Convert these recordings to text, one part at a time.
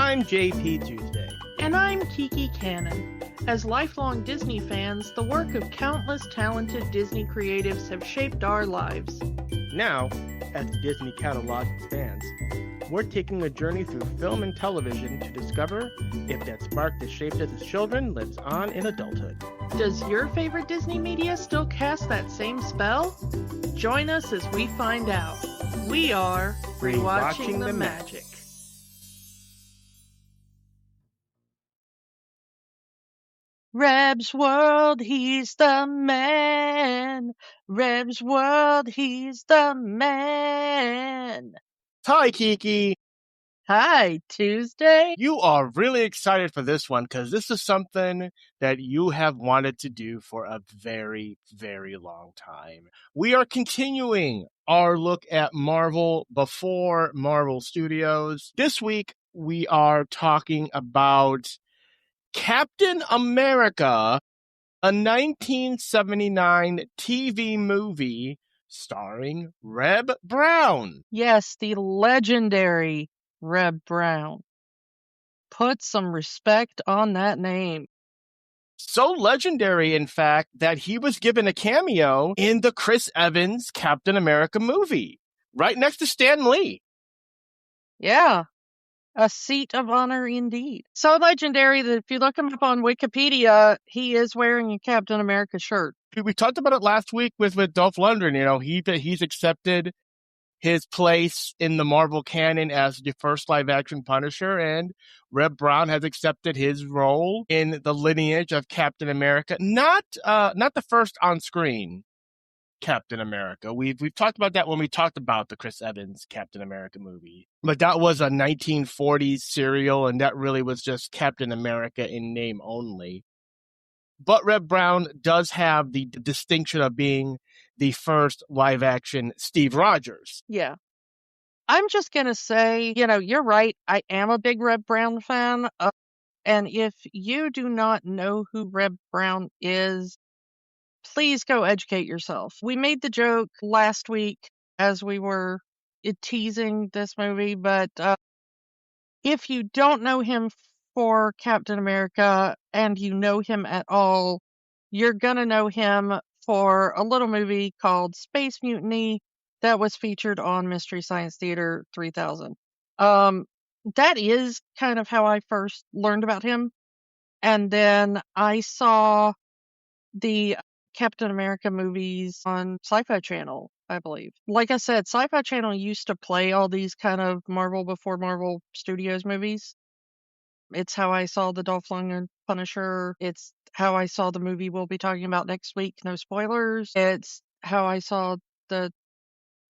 I'm JP Tuesday. And I'm Kiki Cannon. As lifelong Disney fans, the work of countless talented Disney creatives have shaped our lives. Now, as the Disney catalog expands, we're taking a journey through film and television to discover if that spark that shaped us as children lives on in adulthood. Does your favorite Disney media still cast that same spell? Join us as we find out. We are Rewatching the Magic. Reb's World, he's the man. Reb's World, he's the man. Hi, Kiki. Hi, Tuesday. You are really excited for this one because this is something that you have wanted to do for a very, very long time. We are continuing our look at Marvel before Marvel Studios. This week, we are talking about Captain America, a 1979 TV movie starring Reb Brown. Yes, the legendary Reb Brown. Put some respect on that name. So legendary, in fact, that he was given a cameo in the Chris Evans Captain America movie, right next to Stan Lee. Yeah, a seat of honor indeed. So legendary that if you look him up on Wikipedia, he is wearing a Captain America shirt. We talked about it last week with Dolph Lundgren. You know, he's accepted his place in the Marvel canon as the first live-action Punisher, and Reb Brown has accepted his role in the lineage of Captain America. Not the first on-screen Captain America. We've talked about that when we talked about the Chris Evans Captain America movie. But that was a 1940s serial, and that really was just Captain America in name only. But Reb Brown does have the distinction of being the first live-action Steve Rogers. Yeah. I'm just going to say, you're right. I am a big Reb Brown fan. And if you do not know who Reb Brown is, please go educate yourself. We made the joke last week as we were teasing this movie, but if you don't know him for Captain America and you know him at all, you're going to know him for a little movie called Space Mutiny that was featured on Mystery Science Theater 3000. That is kind of how I first learned about him. And then I saw the Captain America movies on Sci-Fi Channel, I believe. Like I said, Sci-Fi Channel used to play all these kind of Marvel before Marvel Studios movies. It's how I saw the Dolph Lundgren Punisher. It's how I saw the movie we'll be talking about next week. No spoilers. It's how I saw the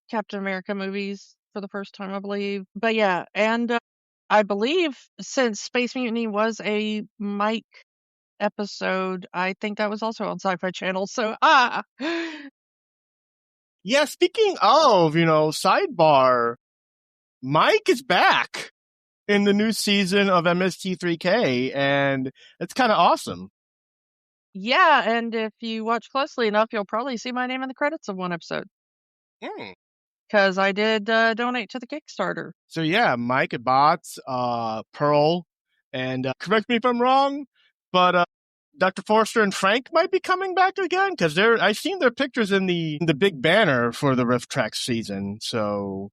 Captain America movies for the first time, I believe. But yeah, and I believe since Space Mutiny was a Mike episode, I think that was also on Sci-Fi Channel. So, Yeah, speaking of, sidebar, Mike is back in the new season of MST3K, and it's kind of awesome. Yeah, and if you watch closely enough, you'll probably see my name in the credits of one episode. Because I did donate to the Kickstarter. So yeah, Mike and Bots, Pearl, and correct me if I'm wrong, but Dr. Forrester and Frank might be coming back again because I've seen their pictures in the big banner for the Rift Tracks season. So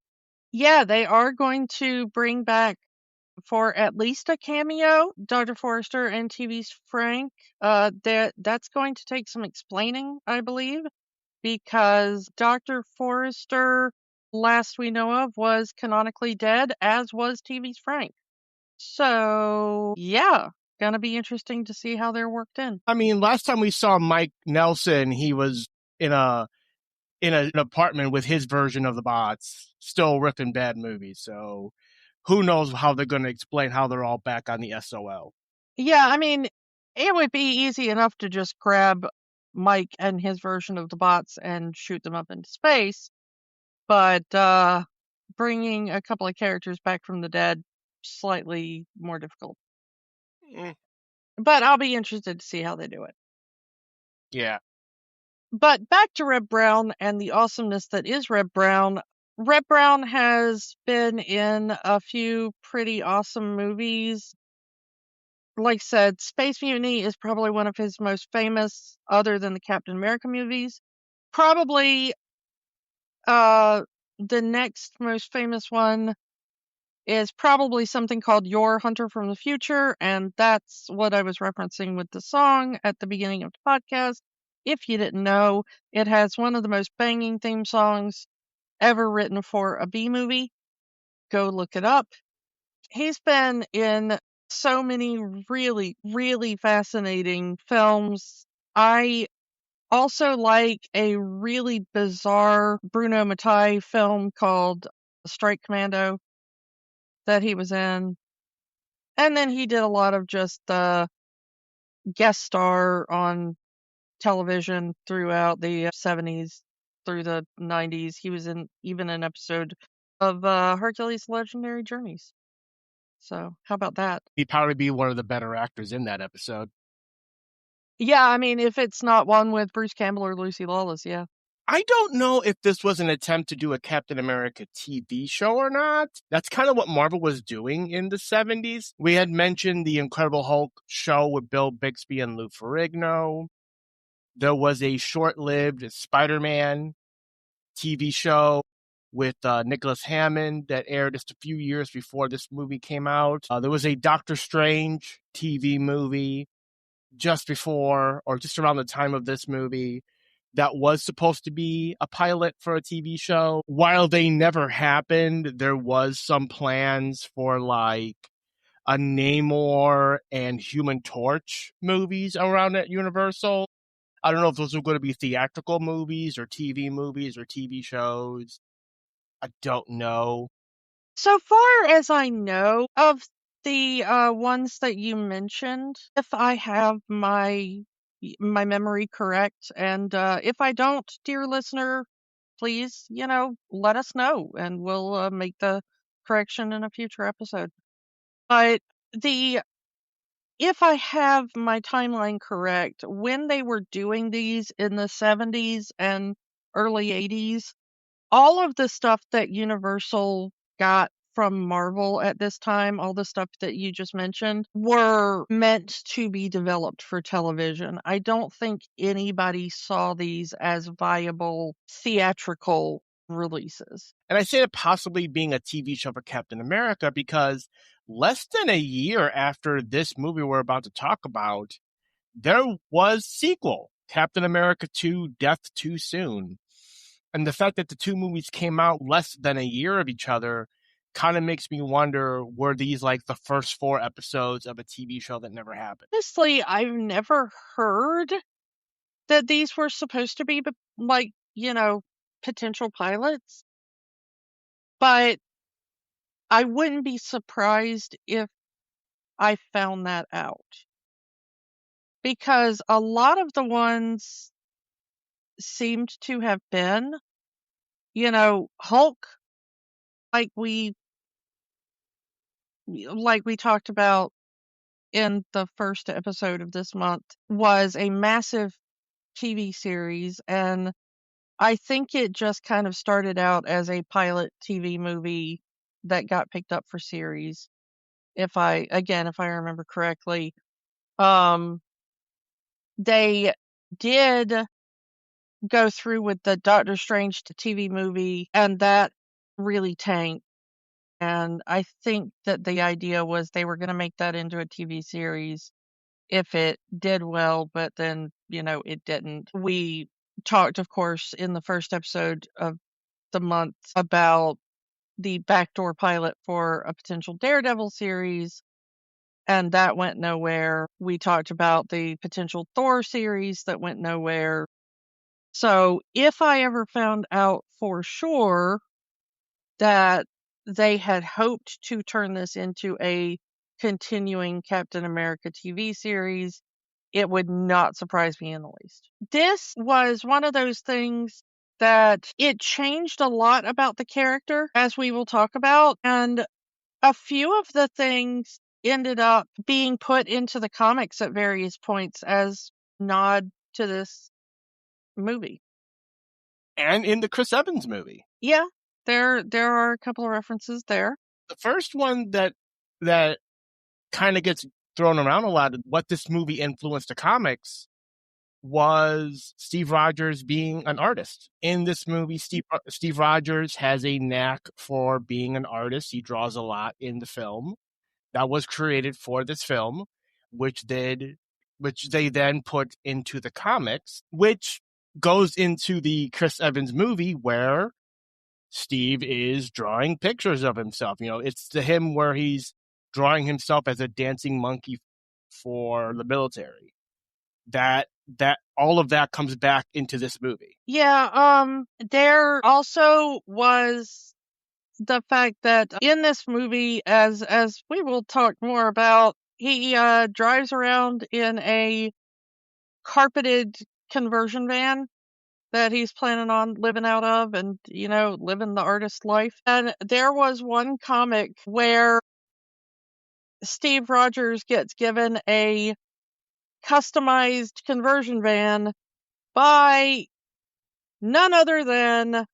yeah, they are going to bring back for at least a cameo Dr. Forrester and TV's Frank. That's going to take some explaining, I believe, because Dr. Forrester, last we know of, was canonically dead, as was TV's Frank. So yeah, gonna be interesting to see how they're worked in. I mean, last time we saw Mike Nelson, he was in an apartment with his version of the Bots, still ripping bad movies. So who knows how they're going to explain how they're all back on the SOL. Yeah, I mean, it would be easy enough to just grab Mike and his version of the Bots and shoot them up into space. But bringing a couple of characters back from the dead, slightly more difficult. But I'll be interested to see how they do it. Yeah. But back to Reb Brown and the awesomeness that is Reb Brown. Reb Brown has been in a few pretty awesome movies. Like I said, Space Mutiny is probably one of his most famous, other than the Captain America movies. Probably the next most famous one is probably something called Your Hunter from the Future, and that's what I was referencing with the song at the beginning of the podcast. If you didn't know, it has one of the most banging theme songs ever written for a B movie. Go look it up. He's been in so many really, really fascinating films. I also like a really bizarre Bruno Mattei film called Strike Commando that he was in. And then he did a lot of just guest star on television throughout the 70s through the 90s. He was in even an episode of Hercules' Legendary Journeys. So, how about that? He'd probably be one of the better actors in that episode. Yeah, I mean, if it's not one with Bruce Campbell or Lucy Lawless, yeah. I don't know if this was an attempt to do a Captain America TV show or not. That's kind of what Marvel was doing in the 70s. We had mentioned the Incredible Hulk show with Bill Bixby and Lou Ferrigno. There was a short-lived Spider-Man TV show with Nicholas Hammond that aired just a few years before this movie came out. There was a Doctor Strange TV movie just before or just around the time of this movie that was supposed to be a pilot for a TV show. While they never happened, there was some plans for like a Namor and Human Torch movies around at Universal. I don't know if those were going to be theatrical movies or TV shows. I don't know. So far as I know of the ones that you mentioned, if I have my memory correct, and if I don't, dear listener, please, let us know, and we'll make the correction in a future episode. But the if I have my timeline correct, when they were doing these in the 70s and early 80s, all of the stuff that Universal got from Marvel at this time, all the stuff that you just mentioned, were meant to be developed for television. I don't think anybody saw these as viable theatrical releases. And I say it possibly being a TV show for Captain America because less than a year after this movie we're about to talk about, there was sequel, Captain America 2, Death Too Soon. And the fact that the two movies came out less than a year of each other kind of makes me wonder, were these like the first 4 episodes of a TV show that never happened? Honestly, I've never heard that these were supposed to be like, potential pilots, but I wouldn't be surprised if I found that out. Because a lot of the ones seemed to have been, Hulk, like we talked about in the first episode of this month, was a massive TV series, and I think it just kind of started out as a pilot TV movie that got picked up for series. If I remember correctly, they did go through with the Doctor Strange TV movie, and that really tanked. And I think that the idea was they were going to make that into a TV series if it did well, but then, it didn't. We talked, of course, in the first episode of the month about the backdoor pilot for a potential Daredevil series, and that went nowhere. We talked about the potential Thor series that went nowhere. So if I ever found out for sure that they had hoped to turn this into a continuing Captain America TV series, it would not surprise me in the least. This was one of those things that it changed a lot about the character, as we will talk about, and a few of the things ended up being put into the comics at various points as nod to this movie. And in the Chris Evans movie. Yeah. there are a couple of references there. The first one that kind of gets thrown around a lot, what this movie influenced the comics, was Steve Rogers being an artist. In this movie, Steve Rogers has a knack for being an artist. He draws a lot in the film that was created for this film, which they then put into the comics, which goes into the Chris Evans movie where Steve is drawing pictures of himself. It's to him where he's drawing himself as a dancing monkey for the military. That all of that comes back into this movie. Yeah, there also was the fact that in this movie, as we will talk more about, he drives around in a carpeted conversion van that he's planning on living out of and, living the artist life. And there was one comic where Steve Rogers gets given a customized conversion van by none other than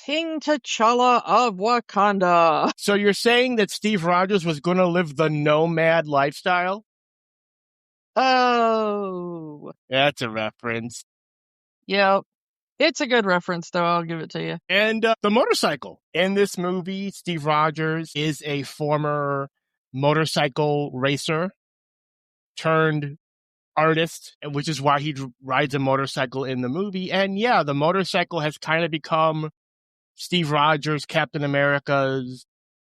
King T'Challa of Wakanda. So you're saying that Steve Rogers was going to live the nomad lifestyle? Oh. That's a reference. Yeah. It's a good reference, though. I'll give it to you. And the motorcycle. In this movie, Steve Rogers is a former motorcycle racer turned artist, which is why he rides a motorcycle in the movie. And yeah, the motorcycle has kind of become Steve Rogers, Captain America's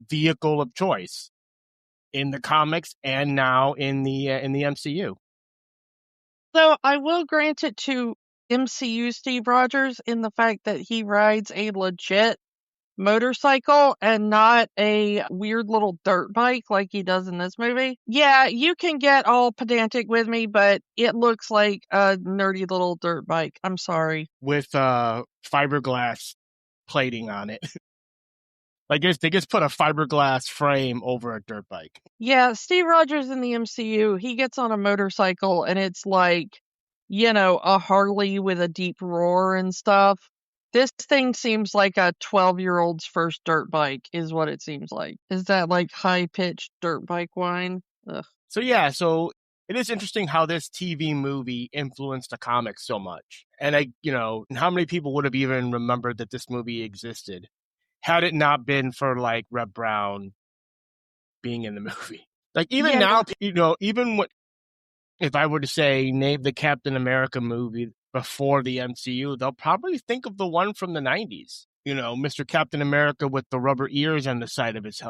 vehicle of choice in the comics and now in the MCU. So I will grant it to MCU Steve Rogers in the fact that he rides a legit motorcycle and not a weird little dirt bike like he does in this movie. Yeah, you can get all pedantic with me, but it looks like a nerdy little dirt bike. I'm sorry. With fiberglass plating on it. Like they just put a fiberglass frame over a dirt bike. Yeah, Steve Rogers in the MCU, he gets on a motorcycle and it's like, a Harley with a deep roar and stuff. This thing seems like a 12-year-old's first dirt bike is what it seems like. Is that like high-pitched dirt bike whine? Ugh. So yeah, it is interesting how this TV movie influenced the comics so much. And how many people would have even remembered that this movie existed had it not been for like Reb Brown being in the movie. Like even now, even if I were to say name the Captain America movie before the MCU, they'll probably think of the one from the 90s. Mr. Captain America with the rubber ears on the side of his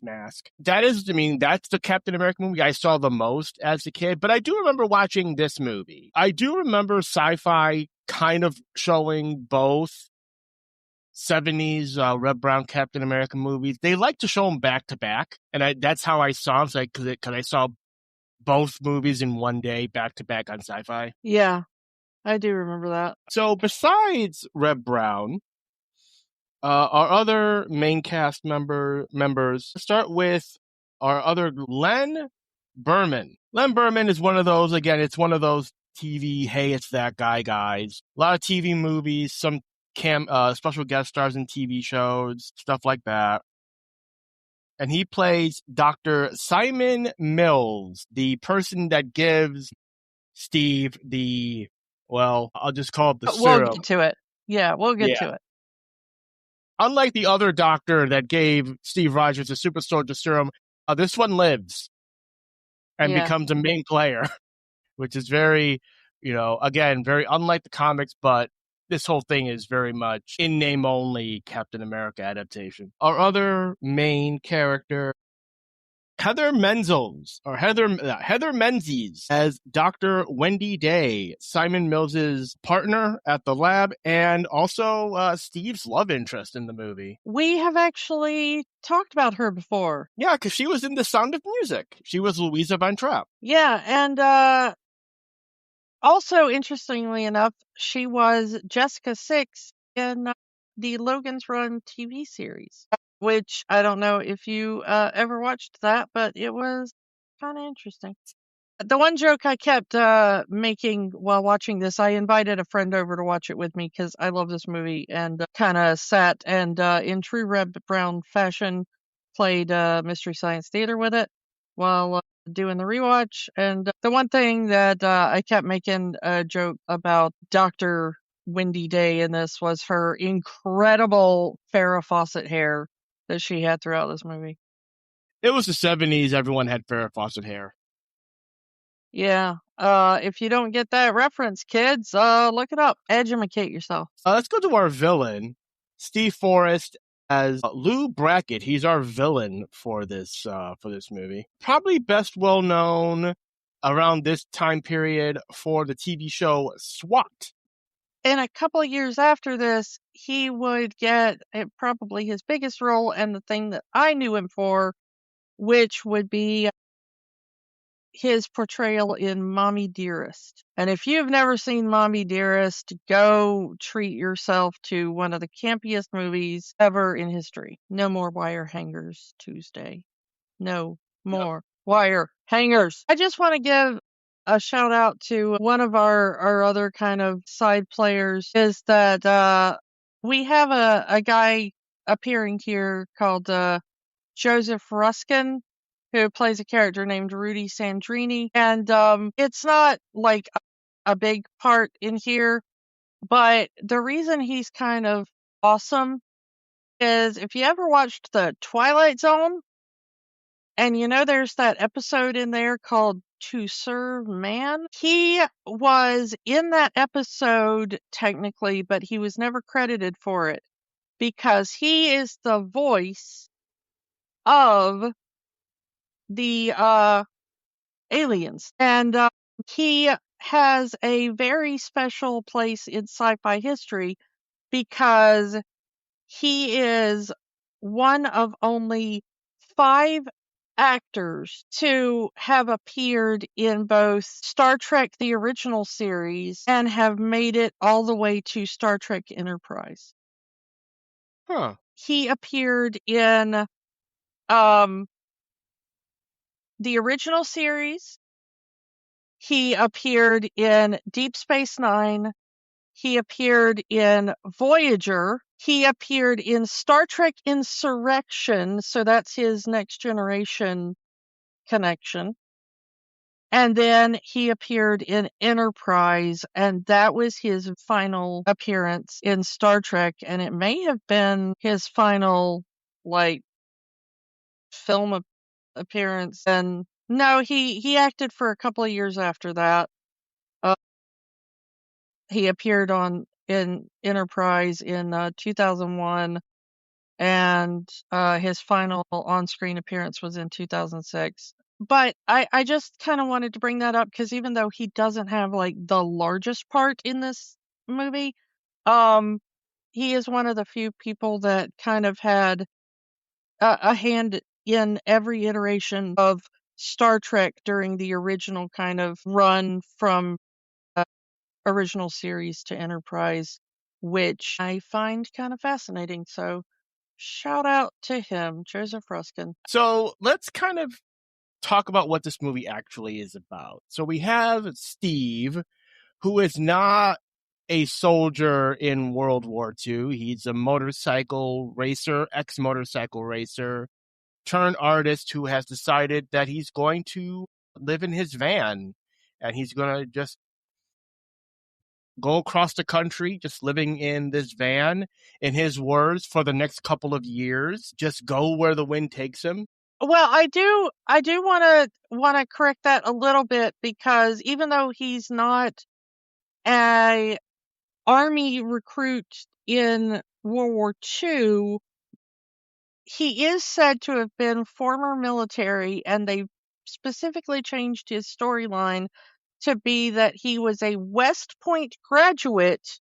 mask. That's the Captain America movie I saw the most as a kid. But I do remember watching this movie. I do remember Sci-Fi kind of showing both 70s Reb Brown Captain America movies. They like to show them back to back, and that's how I saw them. Because I saw both movies in one day, back to back on Sci-Fi. Yeah, I do remember that. So besides Reb Brown, our other main cast members start with our other Len Berman. Len Berman is one of those. Again, it's one of those TV. Hey, it's that guy guys. A lot of TV movies, some special guest stars in TV shows, stuff like that. And he plays Dr. Simon Mills, the person that gives Steve I'll just call it the serum. We'll get to it. Yeah, we'll get to it. Unlike the other doctor that gave Steve Rogers the super soldier serum, this one lives and becomes a main player, which is very, again, very unlike the comics, but this whole thing is very much in name only Captain America adaptation. Our other main character, Heather Menzies as Dr. Wendy Day, Simon Mills's partner at the lab, and also Steve's love interest in the movie. We have actually talked about her before. Yeah, because she was in The Sound of Music. She was Louisa Von Trapp. Yeah, and also, interestingly enough, she was Jessica Six in the Logan's Run TV series, which I don't know if you ever watched that, but it was kind of interesting. The one joke I kept making while watching this, I invited a friend over to watch it with me because I love this movie, and kind of sat and, in true Reb Brown fashion, played Mystery Science Theater with it while doing the rewatch. And the one thing that I kept making a joke about Dr. Wendy Day in this was her incredible Farrah Fawcett hair that she had throughout this movie. It was the 70s. Everyone had Farrah Fawcett hair. Yeah. If you don't get that reference, kids, look it up. Educate yourself. Let's go to our villain, Steve Forrest as Lou Brackett. He's our villain for this movie. Probably best well known around this time period for the TV show SWAT. And a couple of years after this, he would get probably his biggest role and the thing that I knew him for, which would be his portrayal in Mommy Dearest. And if you've never seen Mommy Dearest, go treat yourself to one of the campiest movies ever in history. No more wire hangers Tuesday. No more wire hangers. I just want to give a shout out to one of our other kind of side players, is that we have a guy appearing here called Joseph Ruskin, who plays a character named Rudy Sandrini. And it's not like a big part in here, but the reason he's kind of awesome is if you ever watched The Twilight Zone, and there's that episode in there called To Serve Man. He was in that episode technically, but he was never credited for it because he is the voice of the aliens. And he has a very special place in sci-fi history because he is one of only 5 actors to have appeared in both Star Trek the original series and have made it all the way to Star Trek Enterprise. Huh. He appeared in the original series. He appeared in Deep Space Nine. He appeared in Voyager. He appeared in Star Trek Insurrection, so that's his Next Generation connection. And then he appeared in Enterprise, and that was his final appearance in Star Trek, and it may have been his final, film appearance. And no, he acted for a couple of years after that. He appeared in Enterprise in 2001, and his final on-screen appearance was in 2006. But I just kind of wanted to bring that up because even though he doesn't have the largest part in this movie, he is one of the few people that kind of had a hand in every iteration of Star Trek during the original kind of run from original series to Enterprise, which I find kind of fascinating. So shout out to him, Joseph Ruskin. So let's kind of talk about what this movie actually is about. So we have Steve, who is not a soldier in World War II. He's a motorcycle racer, ex-motorcycle racer, turned artist who has decided that he's going to live in his van and he's going to just go across the country, just living in this van, in his words, for the next couple of years, just go where the wind takes him. Well, I do want to correct that a little bit because even though he's not a army recruit in World War II, he is said to have been former military, and they specifically changed his storyline to be that he was a West Point graduate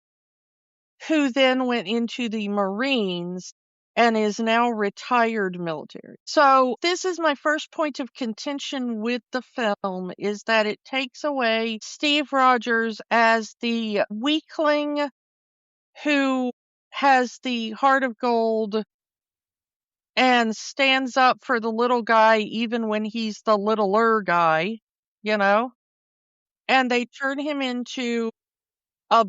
who then went into the Marines and is now retired military. So this is my first point of contention with the film, is that it takes away Steve Rogers as the weakling who has the heart of gold and stands up for the little guy even when he's the littler guy, and they turn him into a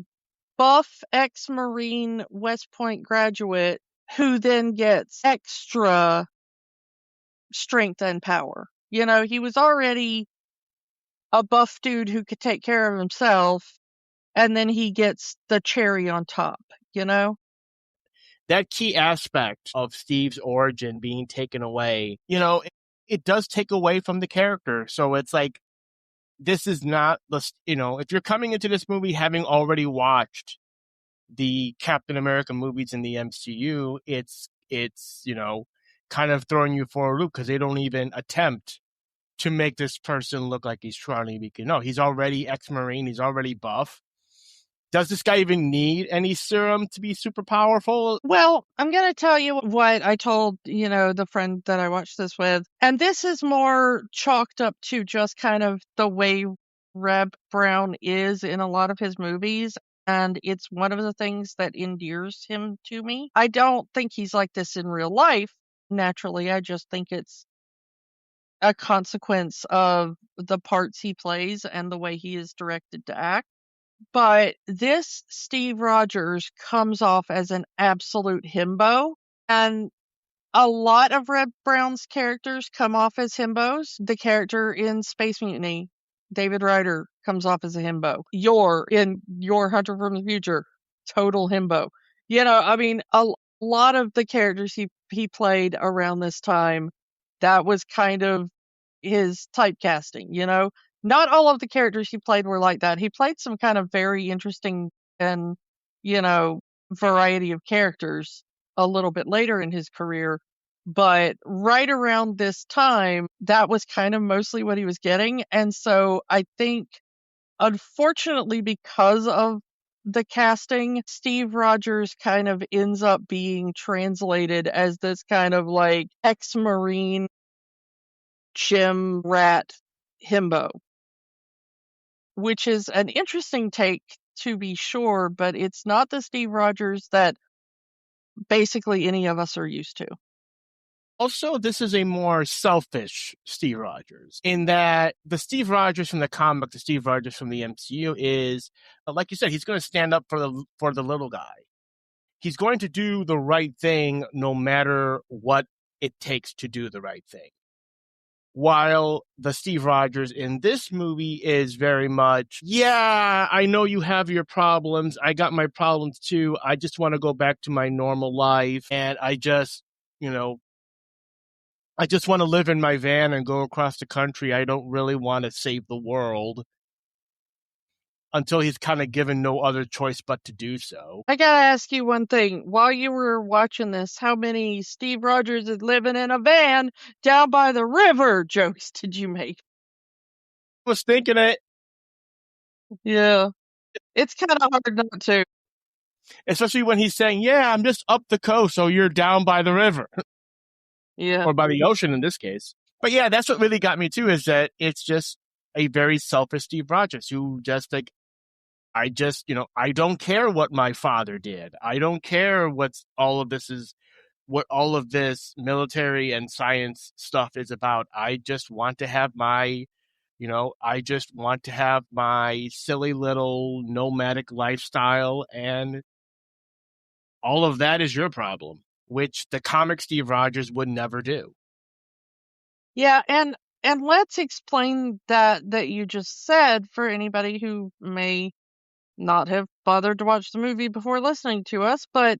buff ex-Marine West Point graduate who then gets extra strength and power. He was already a buff dude who could take care of himself, and then he gets the cherry on top, That key aspect of Steve's origin being taken away, it does take away from the character. So it's like, this is not the, if you're coming into this movie having already watched the Captain America movies in the MCU, it's kind of throwing you for a loop because they don't even attempt to make this person look like he's trying to be. No, he's already ex-Marine. He's already buff. Does this guy even need any serum to be super powerful? Well, I'm going to tell you what I told, the friend that I watched this with. And this is more chalked up to just kind of the way Reb Brown is in a lot of his movies. And it's one of the things that endears him to me. I don't think he's like this in real life. Naturally, I just think it's a consequence of the parts he plays and the way he is directed to act. But this Steve Rogers comes off as an absolute himbo, and a lot of Reb Brown's characters come off as himbos. The character in Space Mutiny, David Ryder, comes off as a himbo. In Your Hunter from the Future, total himbo. A lot of the characters he played around this time, that was kind of his typecasting, Not all of the characters he played were like that. He played some kind of very interesting and, variety of characters a little bit later in his career. But right around this time, that was kind of mostly what he was getting. And so I think, unfortunately, because of the casting, Steve Rogers kind of ends up being translated as this kind of like ex-Marine gym rat himbo, which is an interesting take to be sure, but it's not the Steve Rogers that basically any of us are used to. Also, this is a more selfish Steve Rogers in that the Steve Rogers from the comic, the Steve Rogers from the MCU is, like you said, he's going to stand up for the little guy. He's going to do the right thing no matter what it takes to do the right thing. While the Steve Rogers in this movie is very much, yeah, I know you have your problems. I got my problems too. I just want to go back to my normal life. And I just want to live in my van and go across the country. I don't really want to save the world, until he's kind of given no other choice but to do so. I gotta ask you one thing. While you were watching this, how many Steve Rogers is living in a van down by the river jokes did you make? I was thinking it. Yeah. It's kind of hard not to. Especially when he's saying, yeah, I'm just up the coast, so you're down by the river. Yeah. Or by the ocean in this case. But yeah, that's what really got me too, is that it's just a very selfish Steve Rogers who just like, I don't care what my father did. I don't care what all of this military and science stuff is about. I just want to have my silly little nomadic lifestyle, and all of that is your problem, which the comic Steve Rogers would never do. Yeah, and let's explain that you just said for anybody who may not have bothered to watch the movie before listening to us, but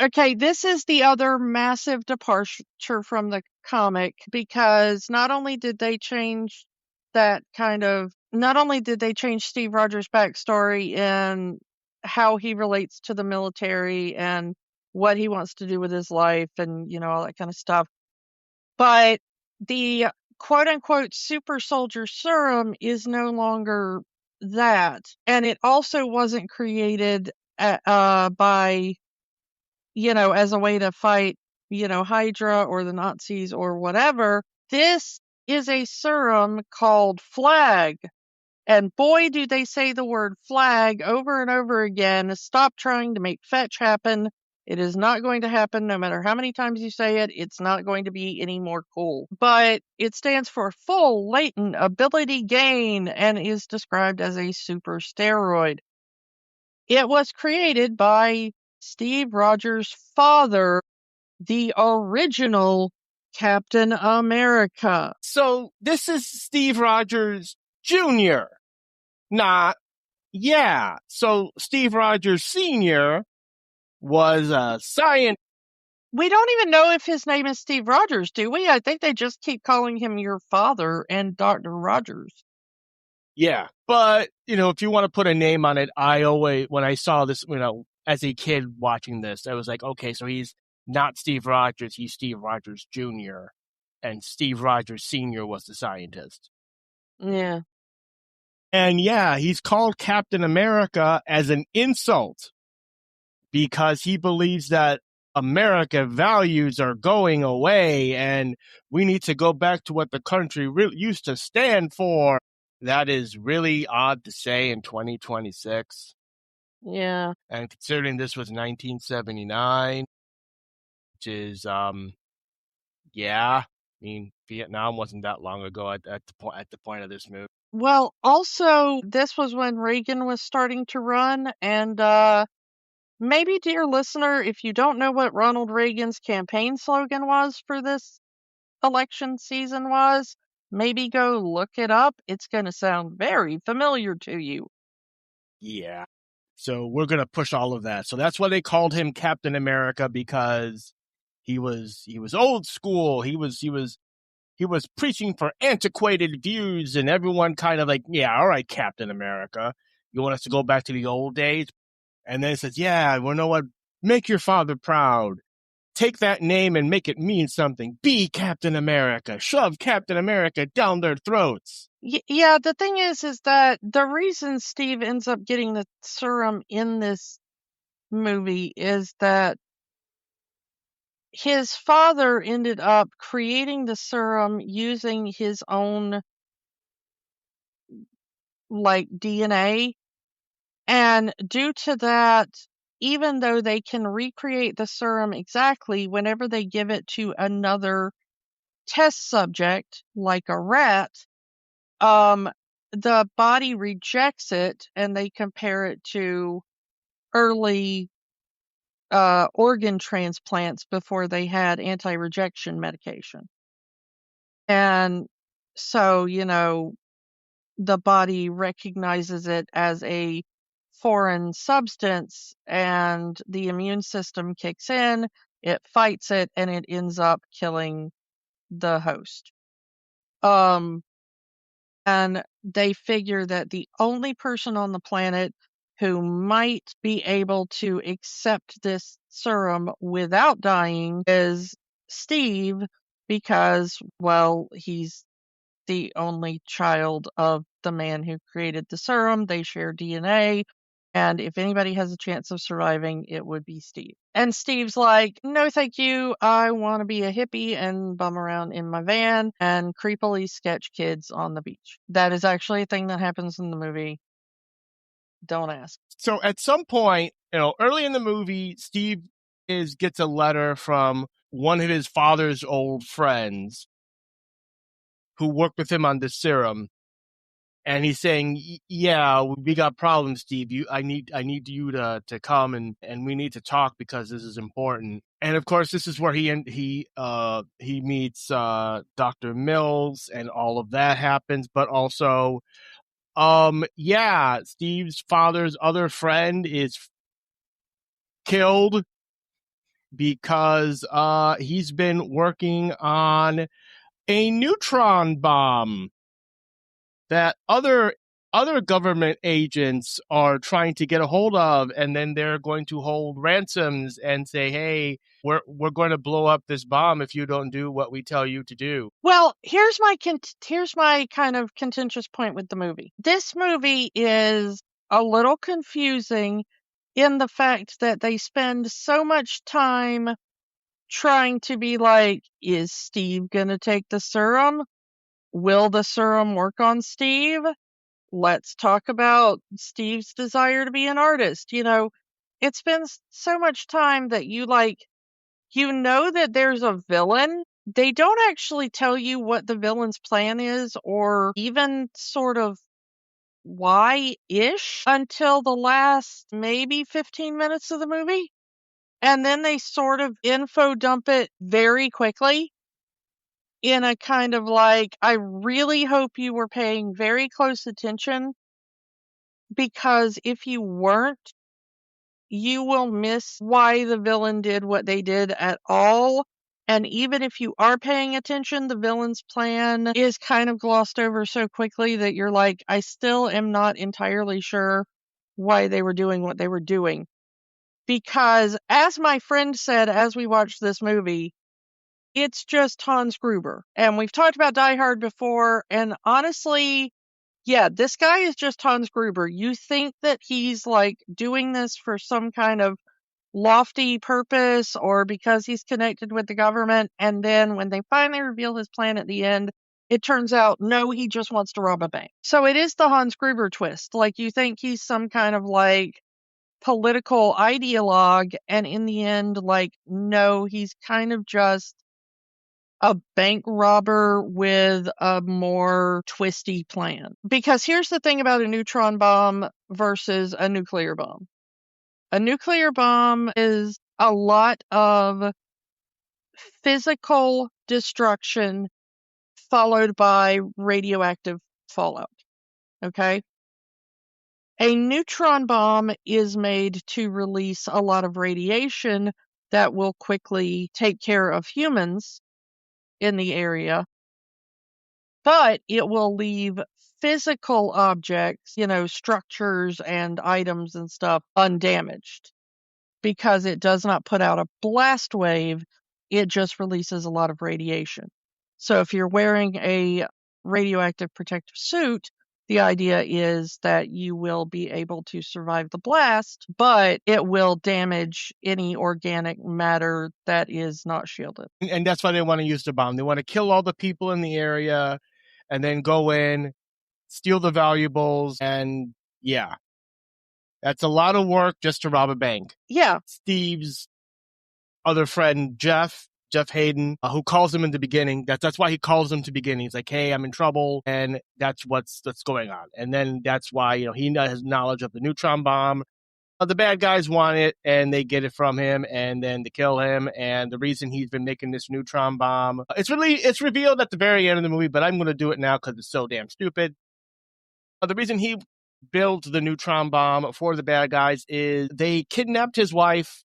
okay, this is the other massive departure from the comic, because not only did they change Steve Rogers' backstory and how he relates to the military and what he wants to do with his life and, all that kind of stuff, but the quote unquote super soldier serum is no longer that. And it also wasn't created by, as a way to fight, Hydra or the Nazis or whatever. This is a serum called Flag. And boy, do they say the word flag over and over again. Stop trying to make fetch happen. It is not going to happen no matter how many times you say it. It's not going to be any more cool. But it stands for full latent ability gain and is described as a super steroid. It was created by Steve Rogers' father, the original Captain America. So this is Steve Rogers Jr. So Steve Rogers Sr. was a scientist. We don't even know if his name is Steve Rogers, do we? I think they just keep calling him your father and Dr. Rogers. Yeah. But, if you want to put a name on it, when I saw this, as a kid watching this, I was like, okay, so he's not Steve Rogers, he's Steve Rogers Jr. And Steve Rogers Sr. was the scientist. Yeah. And yeah, he's called Captain America as an insult because he believes that America values are going away and we need to go back to what the country really used to stand for. That is really odd to say in 2026. Yeah. And considering this was 1979, which is, Vietnam wasn't that long ago at the point of this movie. Well, also, this was when Reagan was starting to run, and maybe, dear listener, if you don't know what Ronald Reagan's campaign slogan was for this election season was, maybe go look it up. It's going to sound very familiar to you. Yeah. So we're going to push all of that. So that's why they called him Captain America, because he was old school. He was preaching for antiquated views, and everyone kind of like, yeah, all right, Captain America, you want us to go back to the old days? And then it says, yeah, well, know what? Make your father proud. Take that name and make it mean something. Be Captain America. Shove Captain America down their throats. Yeah, the thing is that the reason Steve ends up getting the serum in this movie is that his father ended up creating the serum using his own, DNA. And due to that, even though they can recreate the serum exactly, whenever they give it to another test subject, like a rat, the body rejects it and they compare it to early organ transplants before they had anti-rejection medication. And so, the body recognizes it as a foreign substance and the immune system kicks in, it fights it, and it ends up killing the host. And they figure that the only person on the planet who might be able to accept this serum without dying is Steve, because, well, he's the only child of the man who created the serum. They share DNA. And if anybody has a chance of surviving, it would be Steve. And Steve's like, no, thank you. I want to be a hippie and bum around in my van and creepily sketch kids on the beach. That is actually a thing that happens in the movie. Don't ask. So at some point, early in the movie, Steve gets a letter from one of his father's old friends who worked with him on this serum. And he's saying, yeah, we got problems, Steve. I need you to come and we need to talk because this is important. And of course, this is where he meets Dr. Mills and all of that happens. But also, Steve's father's other friend is killed because he's been working on a neutron bomb that other government agents are trying to get a hold of, and then they're going to hold ransoms and say, hey, we're going to blow up this bomb if you don't do what we tell you to do. Well, here's my kind of contentious point with the movie. This movie is a little confusing in the fact that they spend so much time trying to be like, is Steve going to take the serum? Will the serum work on Steve? Let's talk about Steve's desire to be an artist. it's been so much time that you know that there's a villain. They don't actually tell you what the villain's plan is or even sort of why-ish until the last maybe 15 minutes of the movie. And then they sort of info dump it very quickly in a kind of I really hope you were paying very close attention, because if you weren't, you will miss why the villain did what they did at all. And even if you are paying attention, the villain's plan is kind of glossed over so quickly that you're like, I still am not entirely sure why they were doing what they were doing. Because as my friend said as we watched this movie, it's just Hans Gruber. And we've talked about Die Hard before, and honestly, yeah, this guy is just Hans Gruber. You think that he's doing this for some kind of lofty purpose or because he's connected with the government, and then when they finally reveal his plan at the end, it turns out no, he just wants to rob a bank. So it is the Hans Gruber twist. You think he's some kind of political ideologue, and in the end, no, he's kind of just a bank robber with a more twisty plan. Because here's the thing about a neutron bomb versus a nuclear bomb. A nuclear bomb is a lot of physical destruction followed by radioactive fallout. Okay? A neutron bomb is made to release a lot of radiation that will quickly take care of humans in the area, but it will leave physical objects, structures and items and stuff, undamaged. Because it does not put out a blast wave, it just releases a lot of radiation. So if you're wearing a radioactive protective suit, the idea is that you will be able to survive the blast, but it will damage any organic matter that is not shielded. And that's why they want to use the bomb. They want to kill all the people in the area and then go in, steal the valuables, and yeah. That's a lot of work just to rob a bank. Yeah. Steve's other friend, Jeff Hayden, who calls him in the beginning. That's why he calls him to beginning. He's like, hey, I'm in trouble. And that's what's going on. And then that's why, he has knowledge of the neutron bomb. The bad guys want it and they get it from him and then they kill him. And the reason he's been making this neutron bomb, it's revealed at the very end of the movie, but I'm going to do it now because it's so damn stupid. The reason he builds the neutron bomb for the bad guys is they kidnapped his wife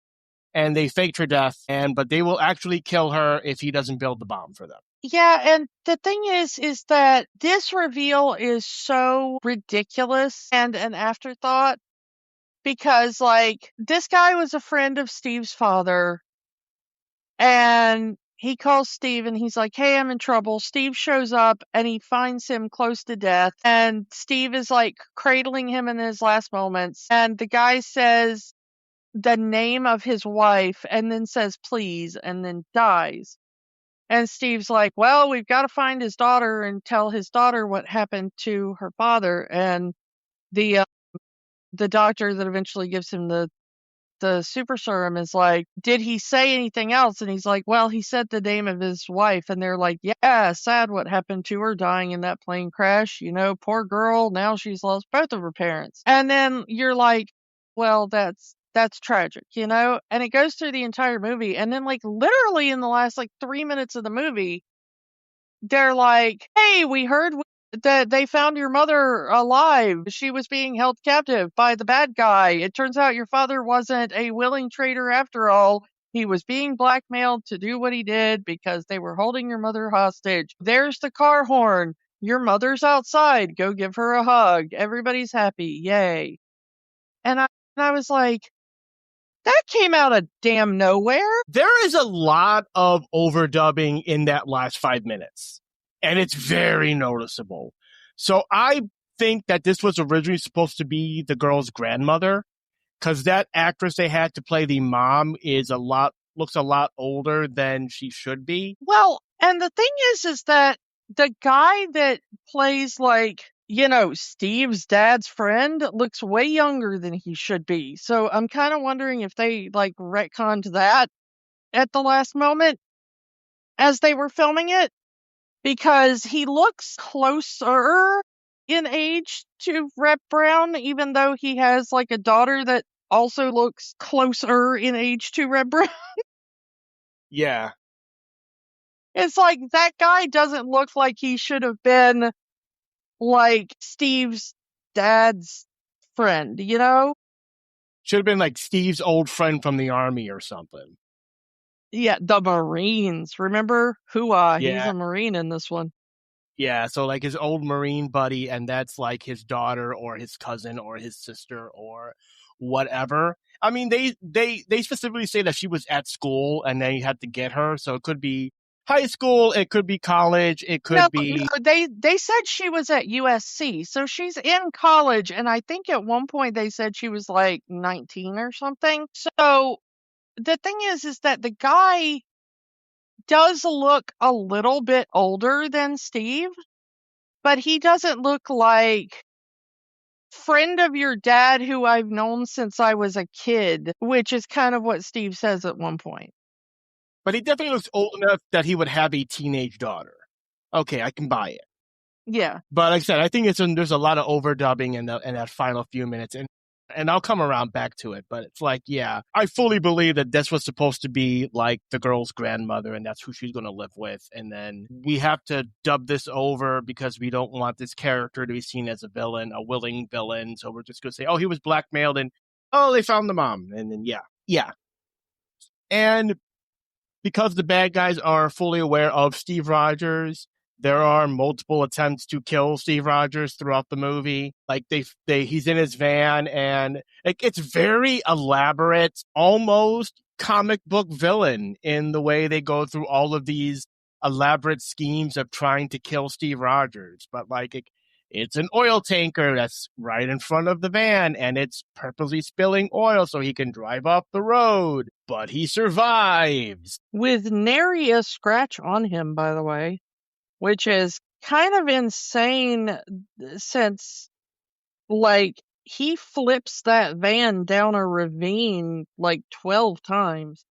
and they faked her death, but they will actually kill her if he doesn't build the bomb for them. Yeah, and the thing is that this reveal is so ridiculous and an afterthought because, this guy was a friend of Steve's father, and he calls Steve and he's like, hey, I'm in trouble. Steve shows up and he finds him close to death, and Steve is cradling him in his last moments, and the guy says the name of his wife and then says please and then dies. And Steve's like, well, we've got to find his daughter and tell his daughter what happened to her father. And the doctor that eventually gives him the super serum is like, did he say anything else? And he's like, well, he said the name of his wife. And they're like, yeah, sad what happened to her dying in that plane crash. Poor girl. Now she's lost both of her parents. And then you're like, well, that's tragic, and it goes through the entire movie. And then literally in the last 3 minutes of the movie, they're like, hey, we heard that they found your mother alive. She was being held captive by the bad guy. It turns out your father wasn't a willing traitor after all. He was being blackmailed to do what he did because they were holding your mother hostage. There's the car horn. Your mother's outside. Go give her a hug. Everybody's happy. Yay. And I was like, that came out of damn nowhere. There is a lot of overdubbing in that last 5 minutes, and it's very noticeable. So I think that this was originally supposed to be the girl's grandmother, because that actress they had to play the mom looks a lot older than she should be. Well, and the thing is that the guy that plays Steve's dad's friend looks way younger than he should be. So I'm kind of wondering if they like retconned that at the last moment as they were filming it, because he looks closer in age to Rep Brown, even though he has like a daughter that also looks closer in age to Rep Brown. Yeah. It's like that guy doesn't look like he should have been like Steve's dad's friend, Should have been like Steve's old friend from the army or something. Yeah, the Marines. Remember? He's Yeah. a Marine in this one. Yeah, so like his old Marine buddy, and that's like his daughter or his cousin or his sister or whatever. I mean, they specifically say that she was at school and they had to get her, so it could be high school, it could be college, it No, could be. they said she was at USC, so she's in college, and I think at one point they said she was like 19 or something. So the thing is that the guy does look a little bit older than Steve, but he doesn't look like friend of your dad who I've known since I was a kid, which is kind of what Steve says at one point. But he definitely looks old enough that he would have a teenage daughter. Okay, I can buy it. Yeah. But like I said, I think there's a lot of overdubbing in that final few minutes, and I'll come around back to it. But it's like, yeah, I fully believe that this was supposed to be like the girl's grandmother, and that's who she's going to live with. And then we have to dub this over because we don't want this character to be seen as a villain, a willing villain. So we're just going to say, oh, he was blackmailed, and oh, they found the mom, and then yeah. And because the bad guys are fully aware of Steve Rogers, there are multiple attempts to kill Steve Rogers throughout the movie. Like he's in his van, and it's very elaborate, almost comic book villain in the way they go through all of these elaborate schemes of trying to kill Steve Rogers. But it's an oil tanker that's right in front of the van, and it's purposely spilling oil so he can drive off the road. But he survives. With nary a scratch on him, by the way, which is kind of insane since, like, he flips that van down a ravine like 12 times.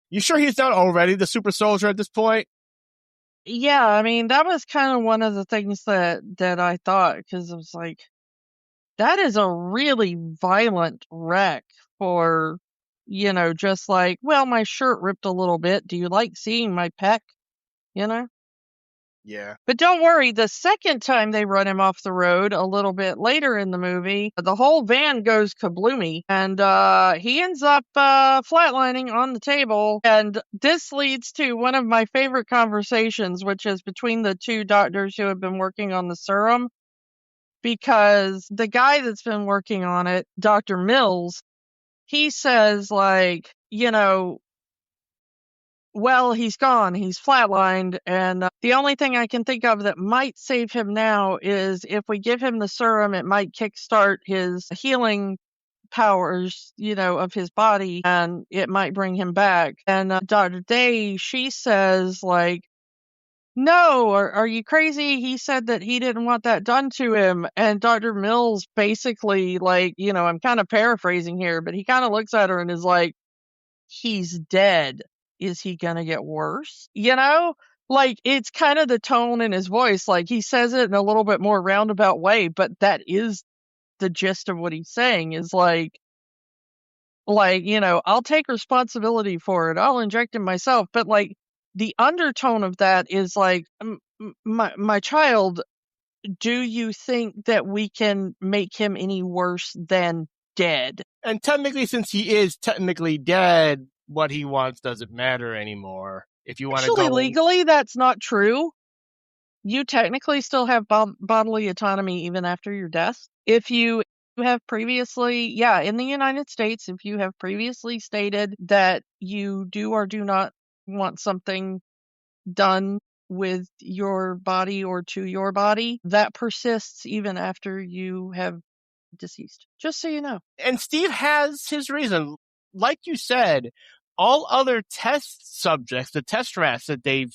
You sure he's not already the super soldier at this point? Yeah, I mean, that was kind of one of the things that I thought, because I was like, that is a really violent wreck for, just like, well, my shirt ripped a little bit. Do you like seeing my pec? Yeah. But don't worry, the second time they run him off the road a little bit later in the movie, the whole van goes kabloomy, and he ends up flatlining on the table. And this leads to one of my favorite conversations, which is between the two doctors who have been working on the serum. Because the guy that's been working on it, Dr. Mills, he says, like, well, he's gone. He's flatlined. And the only thing I can think of that might save him now is if we give him the serum, it might kickstart his healing powers, of his body, and it might bring him back. And Dr. Day, she says, like, no, are you crazy? He said that he didn't want that done to him. And Dr. Mills basically, like, I'm kind of paraphrasing here, but he kind of looks at her and is like, he's dead. Is he going to get worse? Like, it's kind of the tone in his voice. Like, he says it in a little bit more roundabout way, but that is the gist of what he's saying, is like, I'll take responsibility for it. I'll inject him myself. But like, the undertone of that is like, my child, do you think that we can make him any worse than dead? And technically, since he is technically dead, what he wants doesn't matter anymore. If you want to Actually, go legally, that's not true. You technically still have bodily autonomy even after your death. If you have previously, in the United States, if you have previously stated that you do or do not want something done with your body or to your body, that persists even after you have deceased. Just so you know. And Steve has his reason. Like you said, all other test subjects, the test rats that they've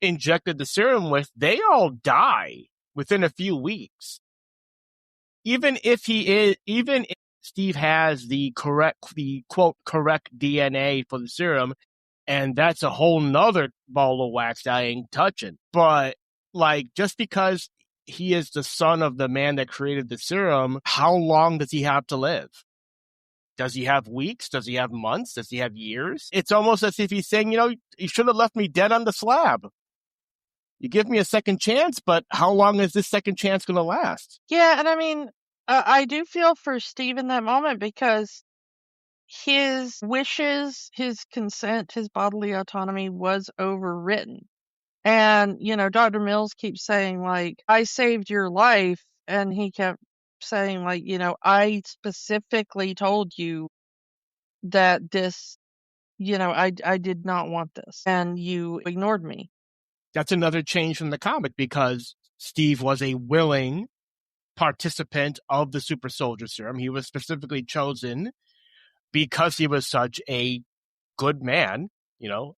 injected the serum with, they all die. within a few weeks. Even if Steve has the quote correct DNA for the serum, and that's a whole nother ball of wax that I ain't touching. But like, just because he is the son of the man that created the serum, how long does he have to live? Does he have weeks? Does he have months? Does he have years? It's almost as if he's saying, you should have left me dead on the slab. You give me a second chance, but how long is this second chance going to last? Yeah, and I mean, I do feel for Steve in that moment because his wishes, his consent, his bodily autonomy was overwritten. And, Dr. Mills keeps saying, like, I saved your life. And he kept saying, like, I specifically told you that this, I did not want this. And you ignored me. That's another change from the comic because Steve was a willing participant of the super soldier serum. He was specifically chosen because he was such a good man,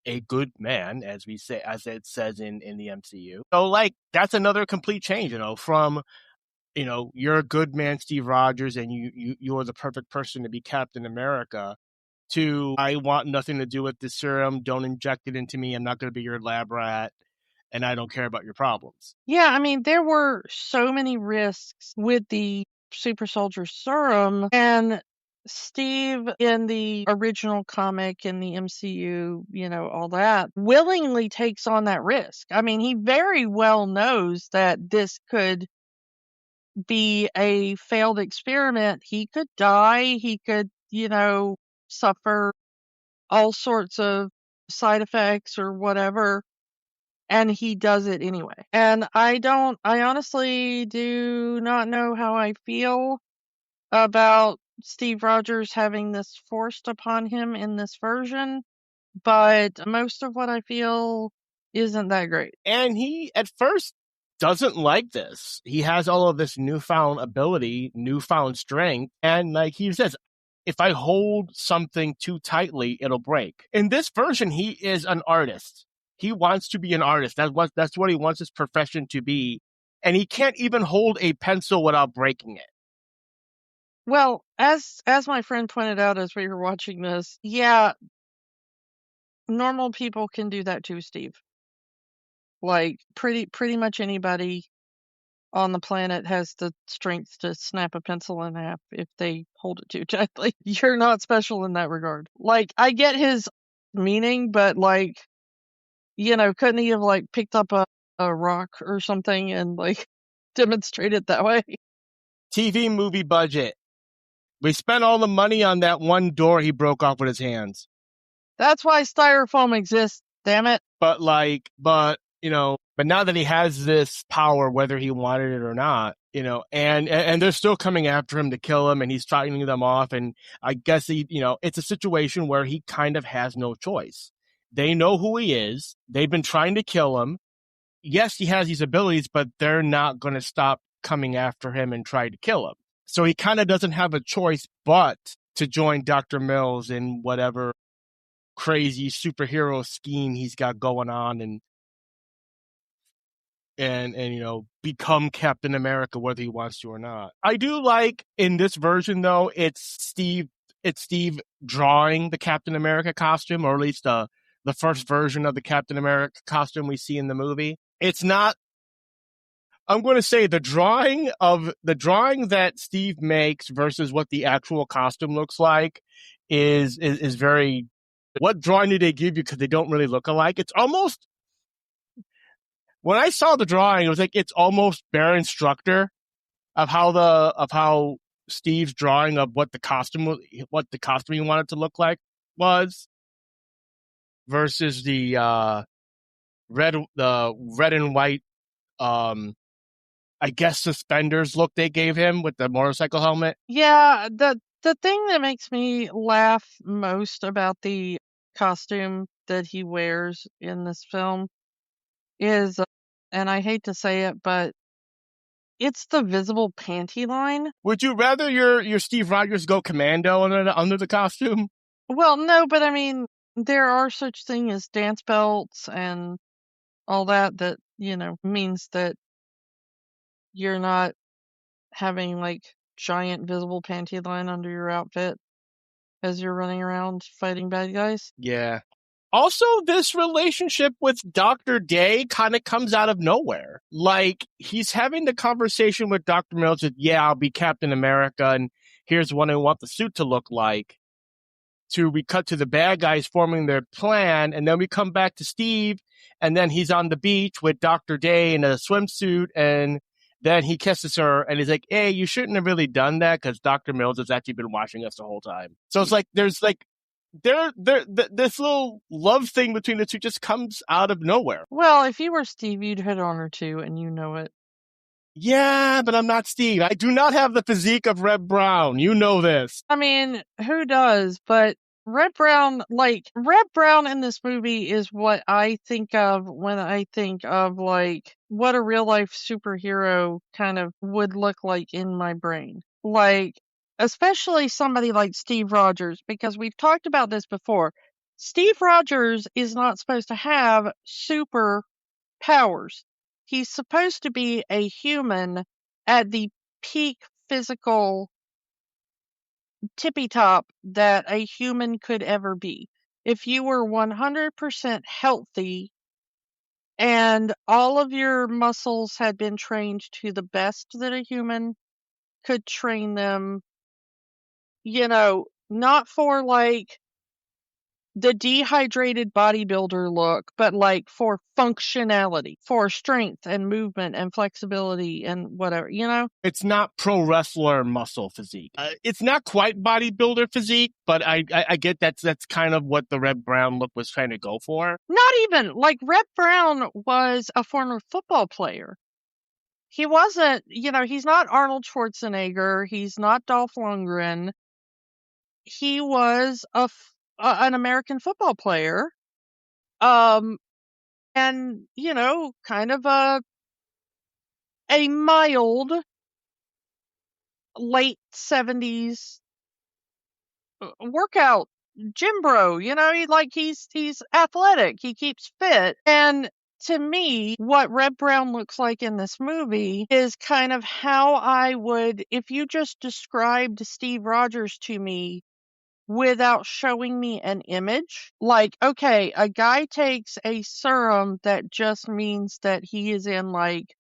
a good man, as it says in the MCU. So like, that's another complete change, from, you're a good man, Steve Rogers, and you're the perfect person to be Captain America, to I want nothing to do with the serum. Don't inject it into me. I'm not going to be your lab rat. And I don't care about your problems. Yeah, I mean, there were so many risks with the super soldier serum, and Steve in the original comic, in the MCU, all that, willingly takes on that risk. I mean, he very well knows that this could be a failed experiment. He could die. He could, suffer all sorts of side effects or whatever. And he does it anyway. And I honestly do not know how I feel about Steve Rogers having this forced upon him in this version, but most of what I feel isn't that great. And he, at first, doesn't like this. He has all of this newfound ability, newfound strength, and like he says, if I hold something too tightly, it'll break. In this version, he is an artist. He wants to be an artist. That's what he wants his profession to be. And he can't even hold a pencil without breaking it. Well, as my friend pointed out as we were watching this, yeah, normal people can do that too, Steve. Like pretty much anybody on the planet has the strength to snap a pencil in half if they hold it too tightly. You're not special in that regard. Like, I get his meaning, but like, couldn't he have like picked up a rock or something and like demonstrated that way? TV movie budget. We spent all the money on that one door he broke off with his hands. That's why styrofoam exists, damn it. But now that he has this power, whether he wanted it or not, and they're still coming after him to kill him, and he's fighting them off. And I guess it's a situation where he kind of has no choice. They know who he is. They've been trying to kill him. Yes, he has these abilities, but they're not going to stop coming after him and try to kill him. So he kind of doesn't have a choice but to join Dr. Mills in whatever crazy superhero scheme he's got going on and become Captain America, whether he wants to or not. I do like in this version though, it's Steve drawing the Captain America costume, or at least the first version of the Captain America costume we see in the movie. It's not, I'm going to say the drawing that Steve makes versus what the actual costume looks like is very, what drawing do they give you? Because they don't really look alike. It's almost, when I saw the drawing, it was like, it's almost bare instructor of how Steve's drawing of what the costume he wanted to look like was, versus the red and white, I guess suspenders look they gave him with the motorcycle helmet. Yeah, the thing that makes me laugh most about the costume that he wears in this film is, and I hate to say it, but it's the visible panty line. Would you rather your Steve Rogers go commando under the costume? Well, no, but I mean, there are such things as dance belts and all that means that You're not having like giant visible panty line under your outfit as you're running around fighting bad guys. Yeah. Also, this relationship with Dr. Day kind of comes out of nowhere. Like, he's having the conversation with Dr. Mills that, yeah, I'll be Captain America, and here's what I want the suit to look like. We cut to the bad guys forming their plan, and then we come back to Steve, and then he's on the beach with Dr. Day in a swimsuit, and then he kisses her, and he's like, hey, you shouldn't have really done that, because Dr. Mills has actually been watching us the whole time. So it's like, there's like, this little love thing between the two just comes out of nowhere. Well, if you were Steve, you'd hit on her too, and you know it. Yeah, but I'm not Steve. I do not have the physique of Reb Brown. You know this. I mean, who does? But Reb Brown in this movie is what I think of when I think of like what a real life superhero kind of would look like in my brain. Like, especially somebody like Steve Rogers, because we've talked about this before. Steve Rogers is not supposed to have super powers. He's supposed to be a human at the peak physical tippy top that a human could ever be. If you were 100% healthy and all of your muscles had been trained to the best that a human could train them, not for like the dehydrated bodybuilder look, but like for functionality, for strength and movement and flexibility and whatever. It's not pro wrestler muscle physique. It's not quite bodybuilder physique, but I get that's kind of what the Reb Brown look was trying to go for. Not even like Reb Brown was a former football player. He wasn't, he's not Arnold Schwarzenegger. He's not Dolph Lundgren. He was an American football player. And, kind of a mild late 70s workout gym bro. He's athletic. He keeps fit. And to me, what Reb Brown looks like in this movie is kind of how I would, if you just described Steve Rogers to me without showing me an image. Like, okay, a guy takes a serum that just means that he is in like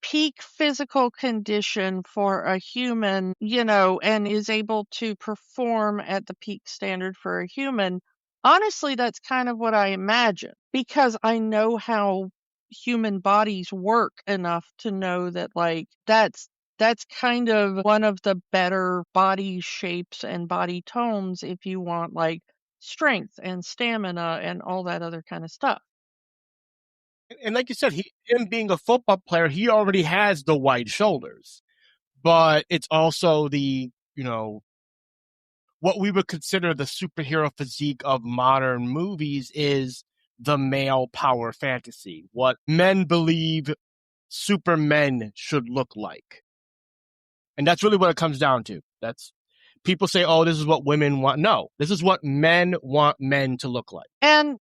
peak physical condition for a human, and is able to perform at the peak standard for a human. Honestly, that's kind of what I imagine because I know how human bodies work enough to know that like that's kind of one of the better body shapes and body tones if you want like strength and stamina and all that other kind of stuff. And like you said, him being a football player, he already has the wide shoulders. But it's also the, what we would consider the superhero physique of modern movies is the male power fantasy. What men believe supermen should look like. And that's really what it comes down to. People say, oh, this is what women want. No, this is what men want men to look like. And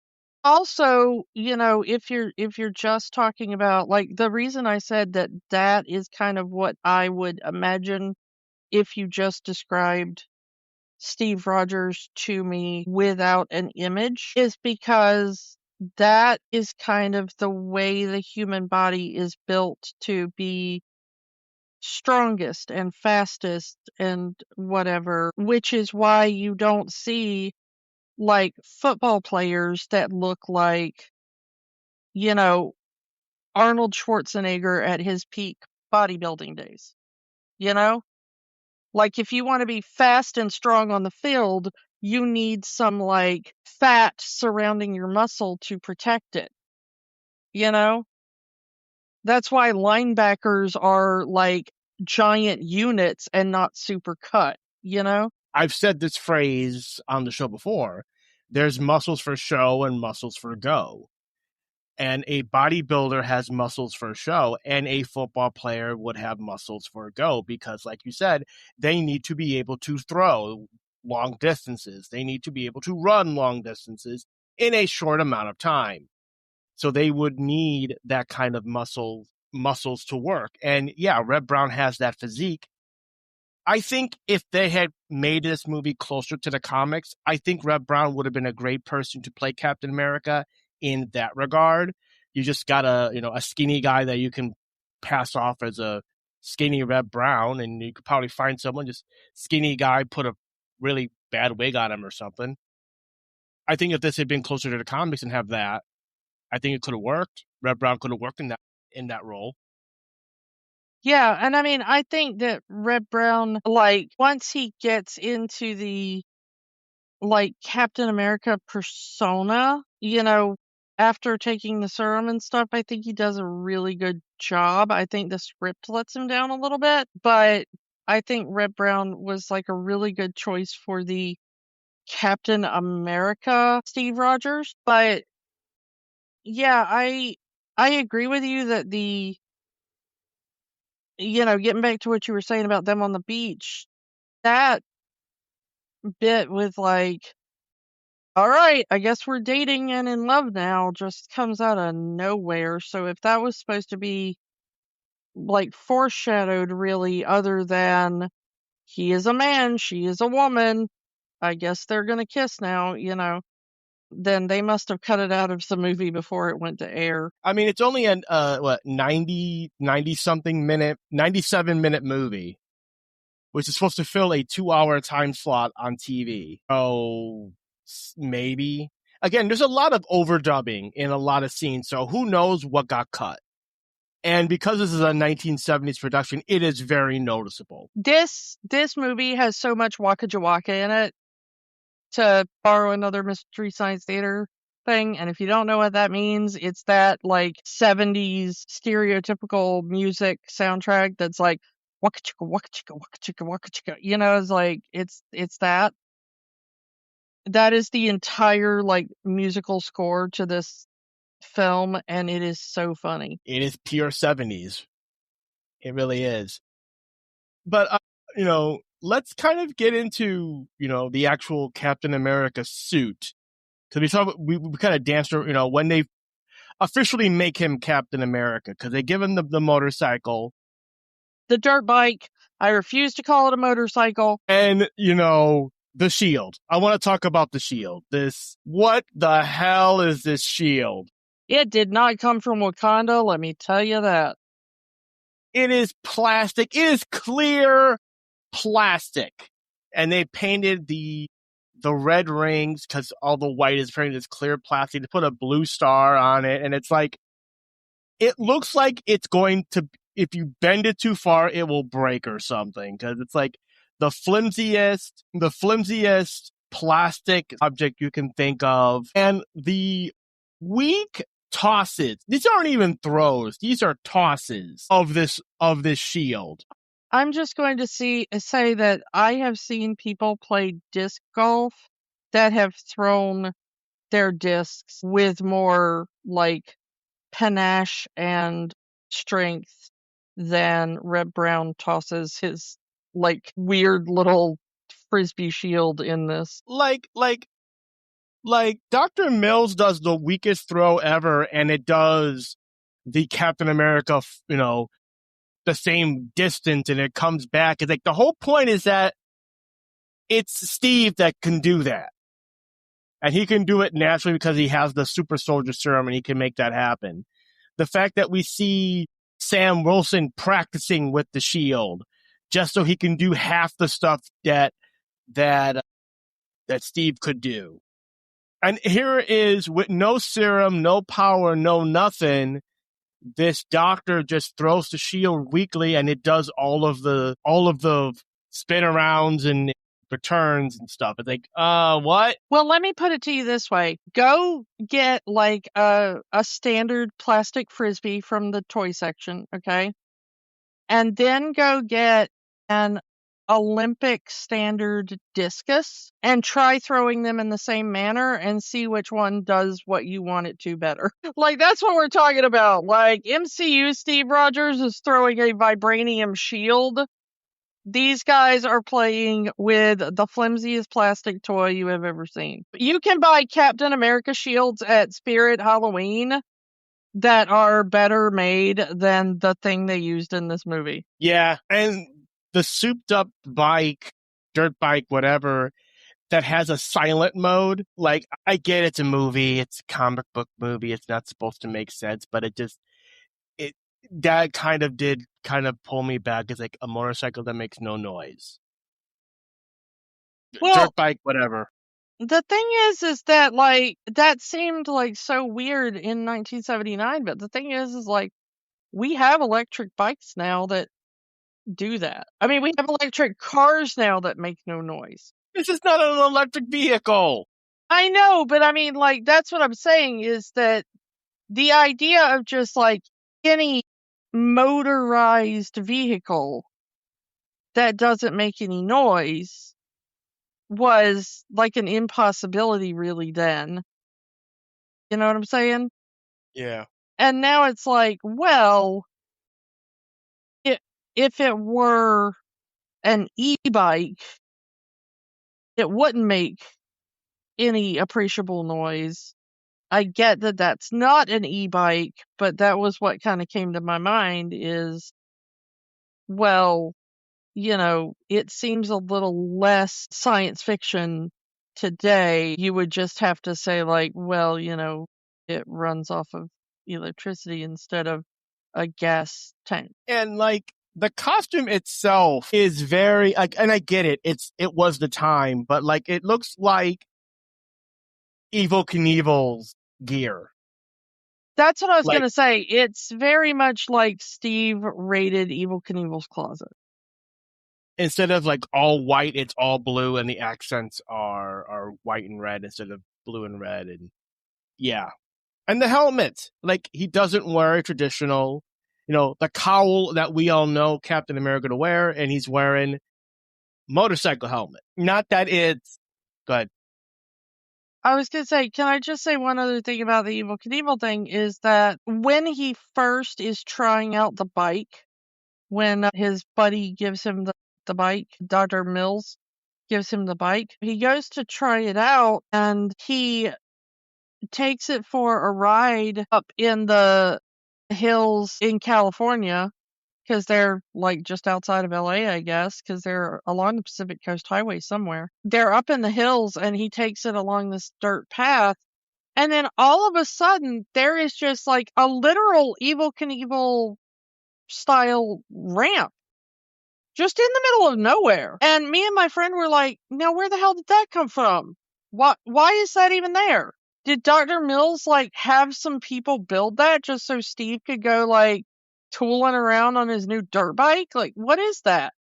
also, if you're just talking about like the reason I said that is kind of what I would imagine if you just described Steve Rogers to me without an image is because that is kind of the way the human body is built to be strongest and fastest and whatever, which is why you don't see like football players that look like, Arnold Schwarzenegger at his peak bodybuilding days. Like if you want to be fast and strong on the field, you need some like fat surrounding your muscle to protect it. That's why linebackers are like giant units and not super cut, I've said this phrase on the show before. There's muscles for show and muscles for go. And a bodybuilder has muscles for show, and a football player would have muscles for go because, like you said, they need to be able to throw long distances. They need to be able to run long distances in a short amount of time. So they would need that kind of muscle muscles to work. And yeah, Reb Brown has that physique. I think if they had made this movie closer to the comics, I think Reb Brown would have been a great person to play Captain America in that regard. You just got a skinny guy that you can pass off as a skinny Reb Brown, and you could probably find someone just skinny guy, put a really bad wig on him or something. I think if this had been closer to the comics and have that, I think it could have worked. Reb Brown could have worked in that role. Yeah, and I mean, I think that Reb Brown, like, once he gets into the, like, Captain America persona, after taking the serum and stuff, I think he does a really good job. I think the script lets him down a little bit, but I think Reb Brown was, like, a really good choice for the Captain America Steve Rogers. But yeah, I agree with you that getting back to what you were saying about them on the beach, that bit with like, all right, I guess we're dating and in love now, just comes out of nowhere. So if that was supposed to be like foreshadowed, really, other than he is a man, she is a woman, I guess they're going to kiss now, then they must have cut it out of the movie before it went to air. I mean, it's only a 90 something minute, 97-minute movie, which is supposed to fill a 2-hour time slot on TV. Oh, maybe. Again, there's a lot of overdubbing in a lot of scenes, so who knows what got cut. And because this is a 1970s production, it is very noticeable. This movie has so much Waka Jawaka in it, to borrow another Mystery Science Theater thing. And if you don't know what that means, it's that like 70s stereotypical music soundtrack that's like waka chicka waka chicka waka chicka waka chicka. It's like it's that. That is the entire like musical score to this film, and it is so funny. It is pure 70s. It really is. But let's kind of get into, the actual Captain America suit. Because we kind of danced, when they officially make him Captain America, because they give him the motorcycle. The dirt bike. I refuse to call it a motorcycle. And, the shield. I want to talk about the shield. What the hell is this shield? It did not come from Wakanda, let me tell you that. It is plastic. It is clear plastic. And they painted the red rings, because all the white is painted as clear plastic, to put a blue star on it. And it's like, it looks like it's going to, if you bend it too far, it will break or something. Because it's like the flimsiest plastic object you can think of. And the weak tosses, these aren't even throws, these are tosses of this shield. I'm just going to say that I have seen people play disc golf that have thrown their discs with more like panache and strength than Reb Brown tosses his like weird little frisbee shield in this. Like Dr. Mills does the weakest throw ever, and it does the Captain America, the same distance, and it comes back. It's like the whole point is that it's Steve that can do that. And he can do it naturally because he has the super soldier serum and he can make that happen. The fact that we see Sam Wilson practicing with the shield just so he can do half the stuff that Steve could do. And here is, with no serum, no power, no nothing, this doctor just throws the shield weakly, and it does all of the spin arounds and returns and stuff. It's like, what? Well, let me put it to you this way. Go get like a standard plastic frisbee from the toy section, okay? And then go get an Olympic standard discus and try throwing them in the same manner and see which one does what you want it to better. Like, that's what we're talking about. Like, MCU Steve Rogers is throwing a vibranium shield. These guys are playing with the flimsiest plastic toy you have ever seen. You can buy Captain America shields at Spirit Halloween, that are better made than the thing they used in this movie. Yeah, and the souped up bike, dirt bike, whatever, that has a silent mode. Like, I get it's a movie, it's a comic book movie, it's not supposed to make sense, but it that did pull me back as like a motorcycle that makes no noise. Well, Dirt bike, whatever. the thing is that like that seemed like so weird in 1979, but the thing is like we have electric bikes now that do that. I mean, we have electric cars now that make no noise. This is not an electric vehicle. I know, but I mean, like, that's what I'm saying is that the idea of just like any motorized vehicle that doesn't make any noise was like an impossibility, really, then. You know what I'm saying? Yeah. And now it's like, well, if it were an e-bike, it wouldn't make any appreciable noise. I get that that's not an e-bike, but that was what kind of came to my mind is, well, it seems a little less science fiction today. You would just have to say, like, well, it runs off of electricity instead of a gas tank. And like the costume itself is very like, and I get it. It was the time, but like it looks like Evel Knievel's gear. That's what I was Like, going to say. It's very much like Steve raided Evel Knievel's closet. instead of like all white, it's all blue, and the accents are white and red instead of blue and red, and yeah. And the helmet, like he doesn't wear a traditional, the cowl that we all know Captain America to wear, and he's wearing motorcycle helmet. Not that it's good. I was going to say, can I just say one other thing about the Evel Knievel thing is that when he first is trying out the bike, when his buddy gives him the bike, Dr. Mills gives him the bike, he goes to try it out and he takes it for a ride up in the hills in California because they're like just outside of LA, I guess, because they're along the Pacific Coast Highway somewhere. They're up in the hills and he takes it along this dirt path. And then all of a sudden, there is just like a literal Evel Knievel style ramp just in the middle of nowhere. And me and my friend were like, now where the hell did that come from? Why is that even there? Did Dr. Mills like have some people build that just so Steve could go like tooling around on his new dirt bike? Like, what is that?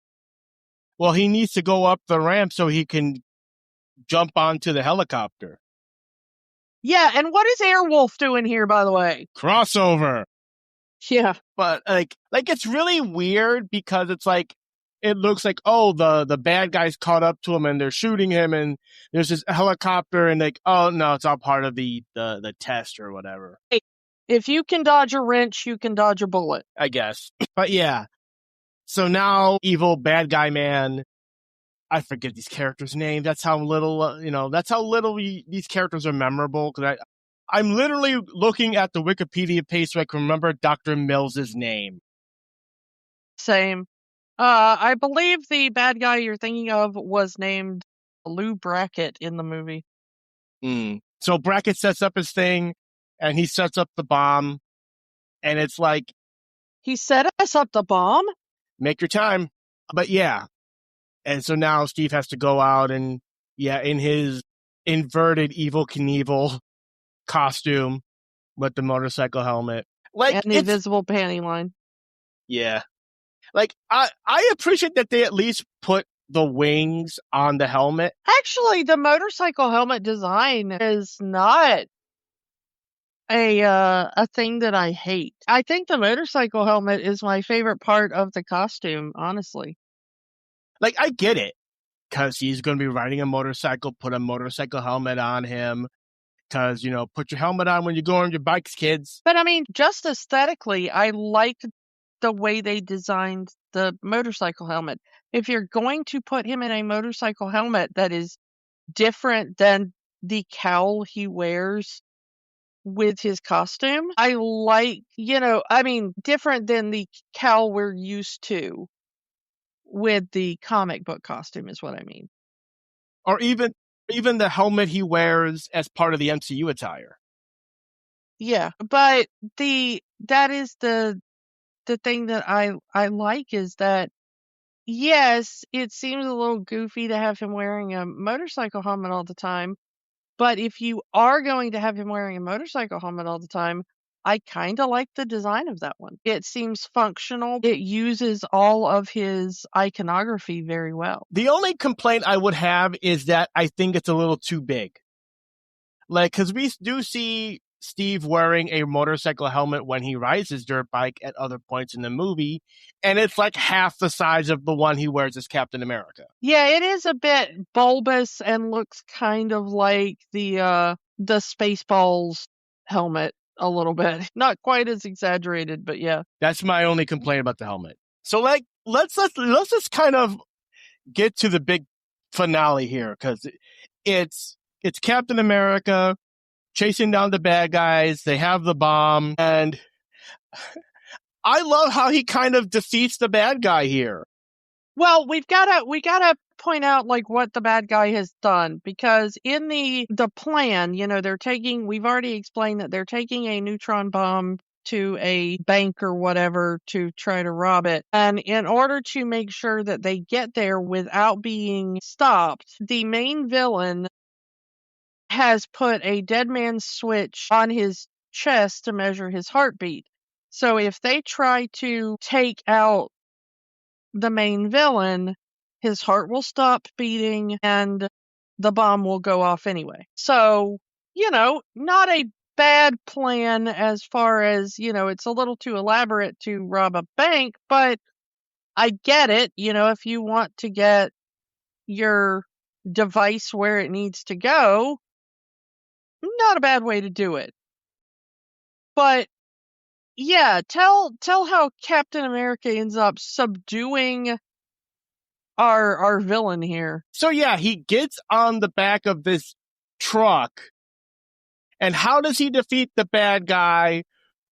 Well, he needs to go up the ramp so he can jump onto the helicopter. Yeah, and what is Airwolf doing here, by the way? Crossover. Yeah. But like it's really weird because it's like, it looks like, oh, the bad guys caught up to him and they're shooting him, and there's this helicopter, and like, oh no, it's all part of the test or whatever. Hey, if you can dodge a wrench, you can dodge a bullet, I guess. But yeah. So now evil bad guy man, I forget these characters' names. That's how little, these characters are memorable. Because I'm literally looking at the Wikipedia page so I can remember Dr. Mills' name. Same. I believe the bad guy you're thinking of was named Lou Brackett in the movie. So Brackett sets up his thing, and he sets up the bomb, and it's like, he set us up the bomb? Make your time. But yeah. And so now Steve has to go out and, in his inverted Evel Knievel costume with the motorcycle helmet. Like, and the invisible panty line. Yeah. Like, I appreciate that they at least put the wings on the helmet. Actually, the motorcycle helmet design is not a thing that I hate. I think the motorcycle helmet is my favorite part of the costume, honestly. Like, I get it, because he's going to be riding a motorcycle, put a motorcycle helmet on him, because, put your helmet on when you go on your bikes, kids. But I mean, just aesthetically, I like the way they designed the motorcycle helmet. If you're going to put him in a motorcycle helmet that is different than the cowl he wears with his costume. I like, different than the Cal we're used to with the comic book costume is what I mean. Or even the helmet he wears as part of the MCU attire. Yeah, but that is the thing that I like is that, yes, it seems a little goofy to have him wearing a motorcycle helmet all the time, but if you are going to have him wearing a motorcycle helmet all the time, I kind of like the design of that one. It seems functional. It uses all of his iconography very well. The only complaint I would have is that I think it's a little too big. Like, because we do see Steve wearing a motorcycle helmet when he rides his dirt bike at other points in the movie, and it's like half the size of the one he wears as Captain America. Yeah, it is a bit bulbous and looks kind of like the Spaceballs helmet a little bit. Not quite as exaggerated, but yeah. That's my only complaint about the helmet. So, like, let's just kind of get to the big finale here, because it's Captain America chasing down the bad guys. They have the bomb, and I love how he kind of defeats the bad guy here. Well, we gotta point out like what the bad guy has done, because in the plan, we've already explained that they're taking a neutron bomb to a bank or whatever to try to rob it. And in order to make sure that they get there without being stopped, the main villain has put a dead man's switch on his chest to measure his heartbeat. So if they try to take out the main villain, his heart will stop beating and the bomb will go off anyway. So, not a bad plan as far as, it's a little too elaborate to rob a bank, but I get it. If you want to get your device where it needs to go, not a bad way to do it. But yeah, tell how Captain America ends up subduing our villain here. So yeah, he gets on the back of this truck, and how does he defeat the bad guy?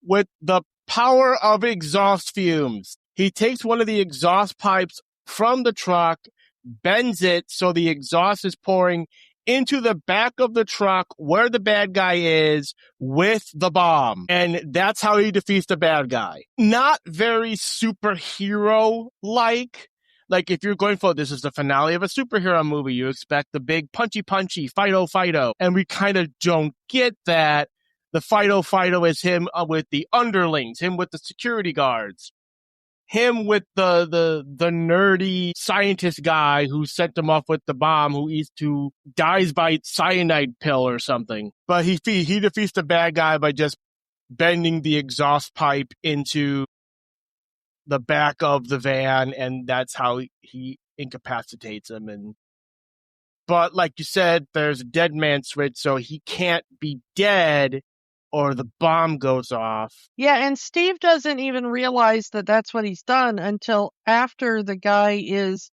With the power of exhaust fumes. He takes one of the exhaust pipes from the truck, bends it so the exhaust is pouring into the back of the truck where the bad guy is with the bomb. And that's how he defeats the bad guy. Not very superhero-like. Like, if you're going for this is the finale of a superhero movie, you expect the big punchy, fighto. And we kind of don't get that. The fighto is him with the underlings, him with the security guards, him with the nerdy scientist guy who sent him off with the bomb, who dies by cyanide pill or something. But he defeats the bad guy by just bending the exhaust pipe into the back of the van, and that's how he incapacitates him. But like you said, there's a dead man switch, so he can't be dead or the bomb goes off. Yeah, and Steve doesn't even realize that that's what he's done until after the guy is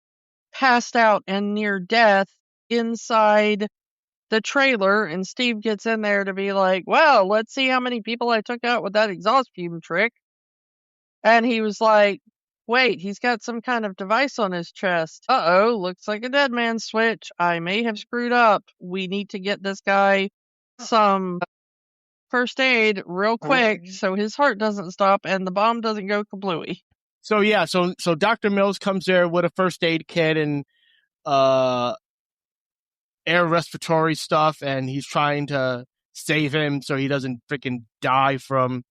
passed out and near death inside the trailer, and Steve gets in there to be like, well, let's see how many people I took out with that exhaust fume trick. And he was like, wait, he's got some kind of device on his chest. Uh-oh, looks like a dead man switch. I may have screwed up. We need to get this guy some first aid real quick so his heart doesn't stop and the bomb doesn't go kablooey. So yeah, so Dr. Mills comes there with a first aid kit and air respiratory stuff, and he's trying to save him so he doesn't freaking die from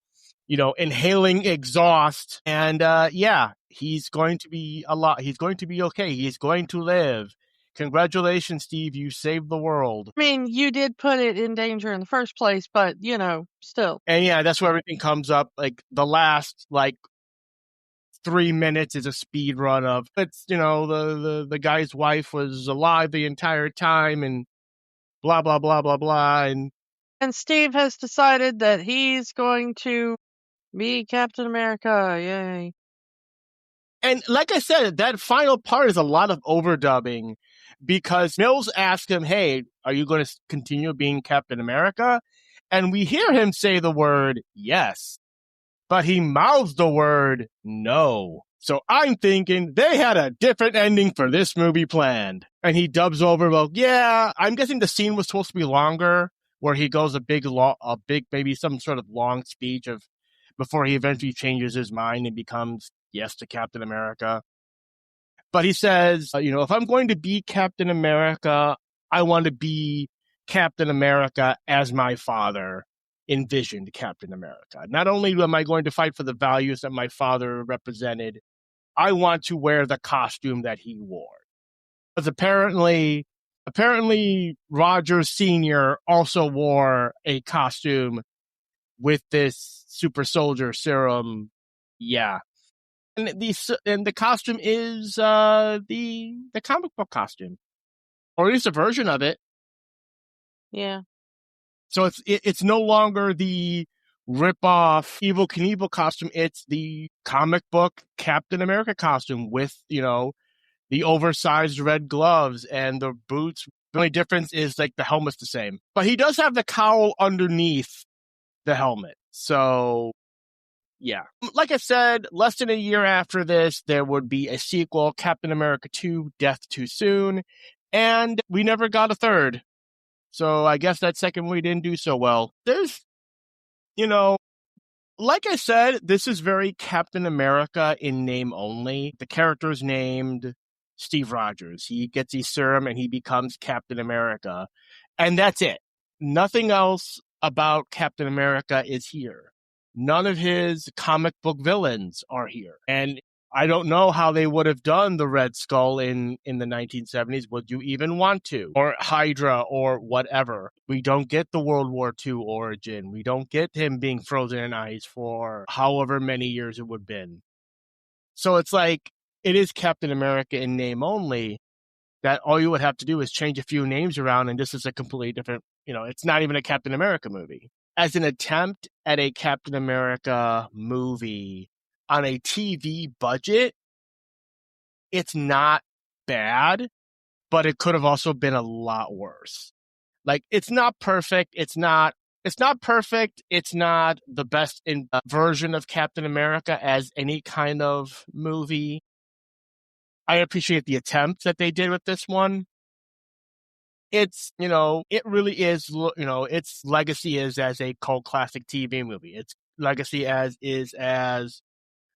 inhaling exhaust. And yeah, he's going to be he's going to be okay. He's going to live. Congratulations, Steve. You saved the world. I mean, you did put it in danger in the first place, but, still. And yeah, that's where everything comes up. Like, the last, 3 minutes is a speed run of, it's, the guy's wife was alive the entire time and blah, blah, blah, blah, blah. And Steve has decided that he's going to be Captain America. Yay. And like I said, that final part is a lot of overdubbing, because Mills asked him, hey, are you going to continue being Captain America? And we hear him say the word yes, but he mouths the word no. So I'm thinking they had a different ending for this movie planned. And he dubs over, well, yeah, I'm guessing the scene was supposed to be longer, where he goes a big, maybe some sort of long speech of before he eventually changes his mind and becomes yes to Captain America. But he says, if I'm going to be Captain America, I want to be Captain America as my father envisioned Captain America. Not only am I going to fight for the values that my father represented, I want to wear the costume that he wore. Because apparently Rogers Sr. also wore a costume with this super soldier serum. Yeah. And the costume is the comic book costume, or at least a version of it. Yeah. So it's no longer the rip-off Evel Knievel costume. It's the comic book Captain America costume with, the oversized red gloves and the boots. The only difference is like the helmet's the same, but he does have the cowl underneath the helmet. So yeah, like I said, less than a year after this, there would be a sequel, Captain America 2, Death Too Soon, and we never got a third. So I guess that second movie didn't do so well. There's, like I said, this is very Captain America in name only. The character is named Steve Rogers. He gets his serum and he becomes Captain America. And that's it. Nothing else about Captain America is here. None of his comic book villains are here. And I don't know how they would have done the Red Skull in the 1970s. Would you even want to? Or Hydra or whatever. We don't get the World War II origin. We don't get him being frozen in ice for however many years it would have been. So it's like, it is Captain America in name only, that all you would have to do is change a few names around, and this is a completely different, it's not even a Captain America movie. As an attempt at a Captain America movie on a TV budget, it's not bad, but it could have also been a lot worse. Like, it's not perfect. It's not perfect. It's not the best version of Captain America as any kind of movie. I appreciate the attempt that they did with this one. It's, it really is, its legacy is as a cult classic TV movie. Its legacy as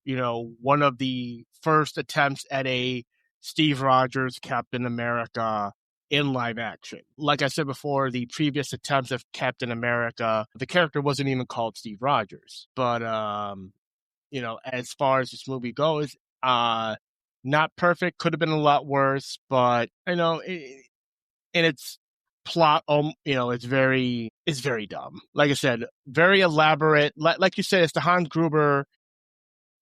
one of the first attempts at a Steve Rogers Captain America in live action. Like I said before, the previous attempts of Captain America, the character wasn't even called Steve Rogers. But, as far as this movie goes, not perfect, could have been a lot worse, but, in its plot, it's very dumb. Like I said, very elaborate. Like you said, it's the Hans Gruber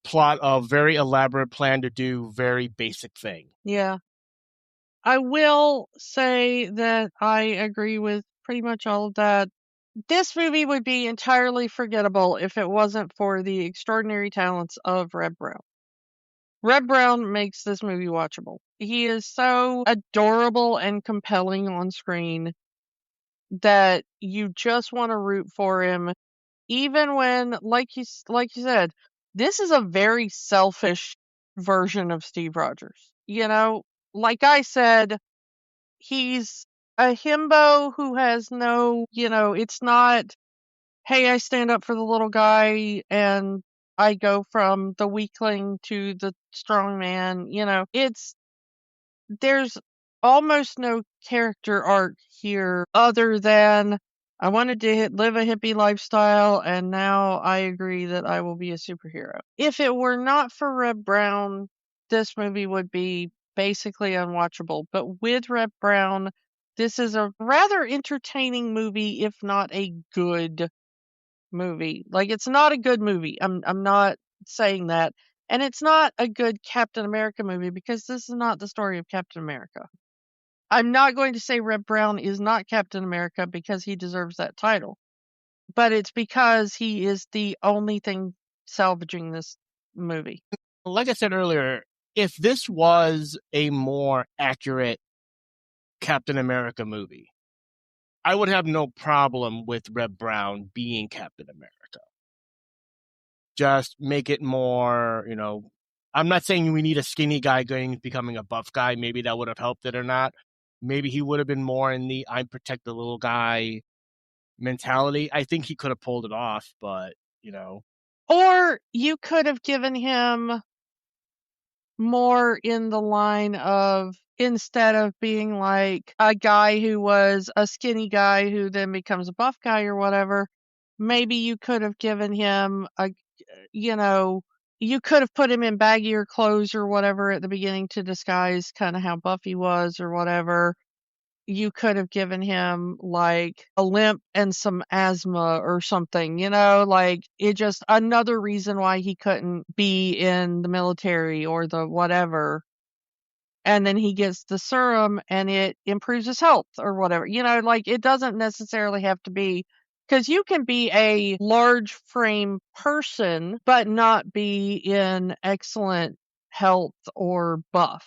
plot of very elaborate plan to do very basic thing. Yeah. I will say that I agree with pretty much all of that. This movie would be entirely forgettable if it wasn't for the extraordinary talents of Reb Brown. Reb Brown makes this movie watchable. He is so adorable and compelling on screen that you just want to root for him, even when, like you said, this is a very selfish version of Steve Rogers. Like I said, he's a himbo who has no, it's not, hey, I stand up for the little guy and I go from the weakling to the strong man. There's almost no character arc here other than I wanted to live a hippie lifestyle, and now I agree that I will be a superhero. If it were not for Reb Brown, this movie would be basically unwatchable. But with Reb Brown, this is a rather entertaining movie, if not a good movie. Like, it's not a good movie. I'm not saying that. And it's not a good Captain America movie because this is not the story of Captain America. I'm not going to say Reb Brown is not Captain America because he deserves that title. But it's because he is the only thing salvaging this movie. Like I said earlier, if this was a more accurate Captain America movie, I would have no problem with Reb Brown being Captain America. Just make it more, I'm not saying we need a skinny guy going becoming a buff guy. Maybe that would have helped it or not. Maybe he would have been more in the I protect the little guy mentality. I think he could have pulled it off, but Or you could have given him more in the line of, instead of being like a guy who was a skinny guy who then becomes a buff guy or whatever, maybe you could have given him you know, you could have put him in baggier clothes or whatever at the beginning to disguise kind of how buff he was or whatever. You could have given him like a limp and some asthma or something, like it just another reason why he couldn't be in the military or the whatever. And then he gets the serum and it improves his health or whatever. Like it doesn't necessarily have to be, because you can be a large frame person but not be in excellent health or buff,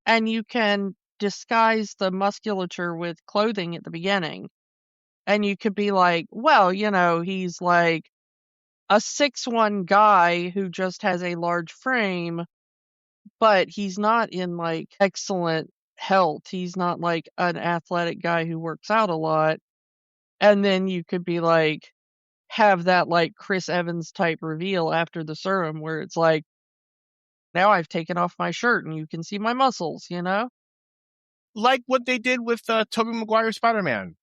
and you can disguise the musculature with clothing at the beginning. And you could be like, well, he's like a 6'1" guy who just has a large frame, but he's not in like excellent health. He's not like an athletic guy who works out a lot. And then you could be like, have that like Chris Evans type reveal after the serum where it's like, now I've taken off my shirt and you can see my muscles, like what they did with Tobey Maguire's Spider-Man.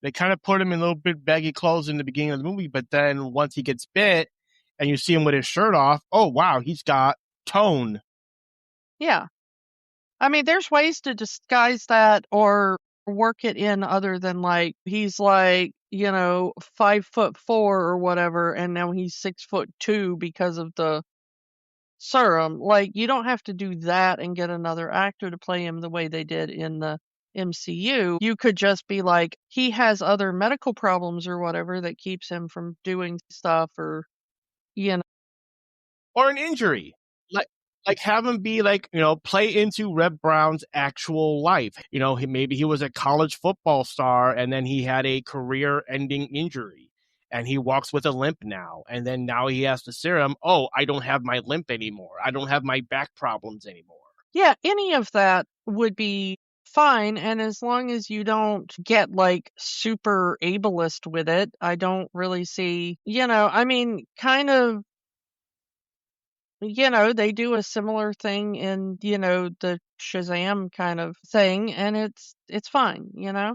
They kind of put him in a little bit baggy clothes in the beginning of the movie, but then once he gets bit and you see him with his shirt off, oh wow, he's got tone. Yeah. I mean, there's ways to disguise that or work it in other than like he's like 5'4" or whatever, and now he's 6'2" because of the serum. Like you don't have to do that and get another actor to play him the way they did in the MCU. You could just be like, he has other medical problems or whatever that keeps him from doing stuff, or Or an injury. Like have him be like, play into Reb Brown's actual life. Maybe he was a college football star and then he had a career ending injury and he walks with a limp now. And then now he has the serum. Oh, I don't have my limp anymore. I don't have my back problems anymore. Yeah, any of that would be fine. And as long as you don't get like super ableist with it, I don't really see, I mean, kind of, they do a similar thing in, the Shazam kind of thing, and it's fine,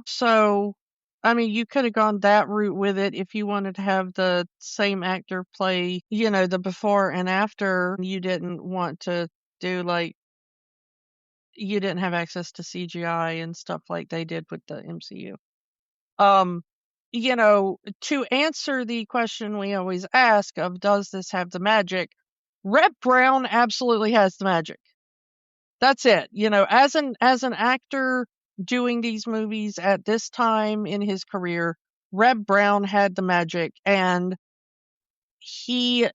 So, I mean, you could have gone that route with it if you wanted to have the same actor play, the before and after. You didn't want to do like, you didn't have access to CGI and stuff like they did with the MCU. To answer the question we always ask of, does this have the magic? Reb Brown absolutely has the magic. That's it. As an actor doing these movies at this time in his career, Reb Brown had the magic, and he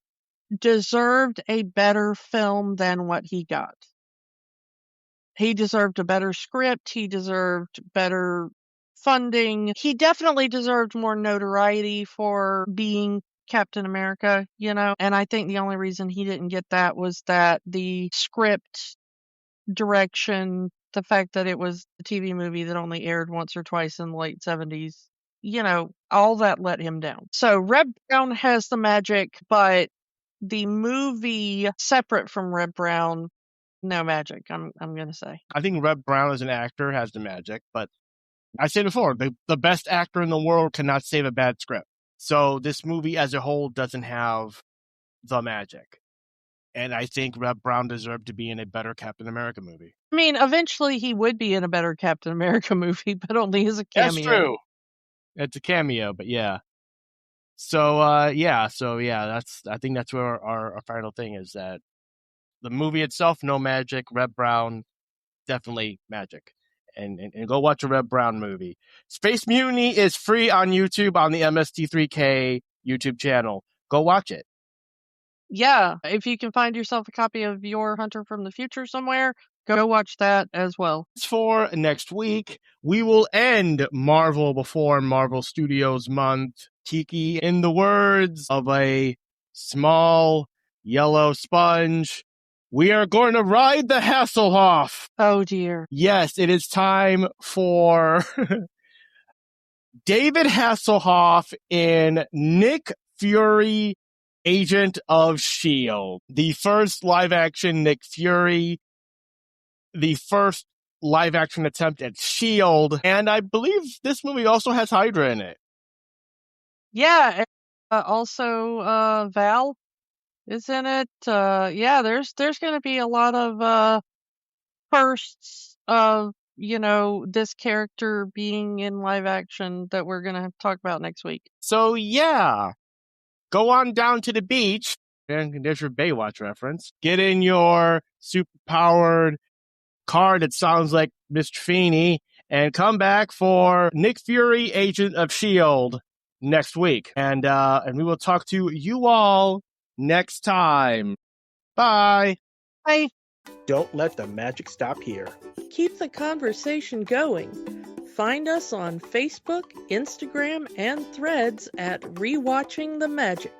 deserved a better film than what he got. He deserved a better script. He deserved better funding. He definitely deserved more notoriety for being Captain America, and I think the only reason he didn't get that was that the script, direction, the fact that it was a TV movie that only aired once or twice in the late 70s, all that let him down. So Reb Brown has the magic, but the movie separate from Reb Brown, no magic, I'm going to say. I think Reb Brown as an actor has the magic, but I said before, the best actor in the world cannot save a bad script. So this movie as a whole doesn't have the magic. And I think Reb Brown deserved to be in a better Captain America movie. I mean, eventually he would be in a better Captain America movie, but only as a cameo. That's true. It's a cameo, but yeah. So I think that's where our final thing is, that the movie itself, no magic. Reb Brown, definitely magic. And go watch a Reb Brown movie. Space Mutiny is free on YouTube on the MST3K YouTube channel. Go watch it. Yeah, if you can find yourself a copy of Your Hunter from the Future somewhere, go watch that as well. For next week, we will end Marvel Before Marvel Studios month. Kiki, in the words of a small yellow sponge, we are going to ride the Hasselhoff. Oh dear. Yes, it is time for David Hasselhoff in Nick Fury, Agent of S.H.I.E.L.D. The first live-action Nick Fury, the first live-action attempt at S.H.I.E.L.D., and I believe this movie also has Hydra in it. Yeah, also Val is in it. Yeah, there's going to be a lot of firsts of, this character being in live action that we're going to talk about next week. So yeah, go on down to the beach, and there's your Baywatch reference. Get in your super-powered car that sounds like Mr. Feeney, and come back for Nick Fury, Agent of S.H.I.E.L.D. next week. And we will talk to you all next time. Bye. Bye. Don't let the magic stop here. Keep the conversation going. Find us on Facebook, Instagram, and Threads at Rewatching the Magic.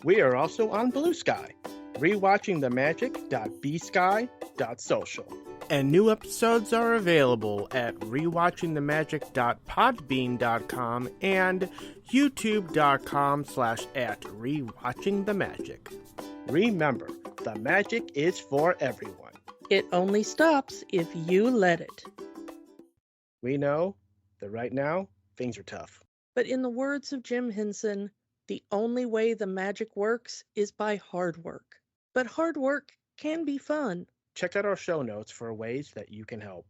We are also on Blue Sky, rewatchingthemagic.bsky.social. And new episodes are available at rewatchingthemagic.podbean.com and youtube.com/@rewatchingthemagic. Remember, the magic is for everyone. It only stops if you let it. We know that right now, things are tough. But in the words of Jim Henson, the only way the magic works is by hard work. But hard work can be fun. Check out our show notes for ways that you can help.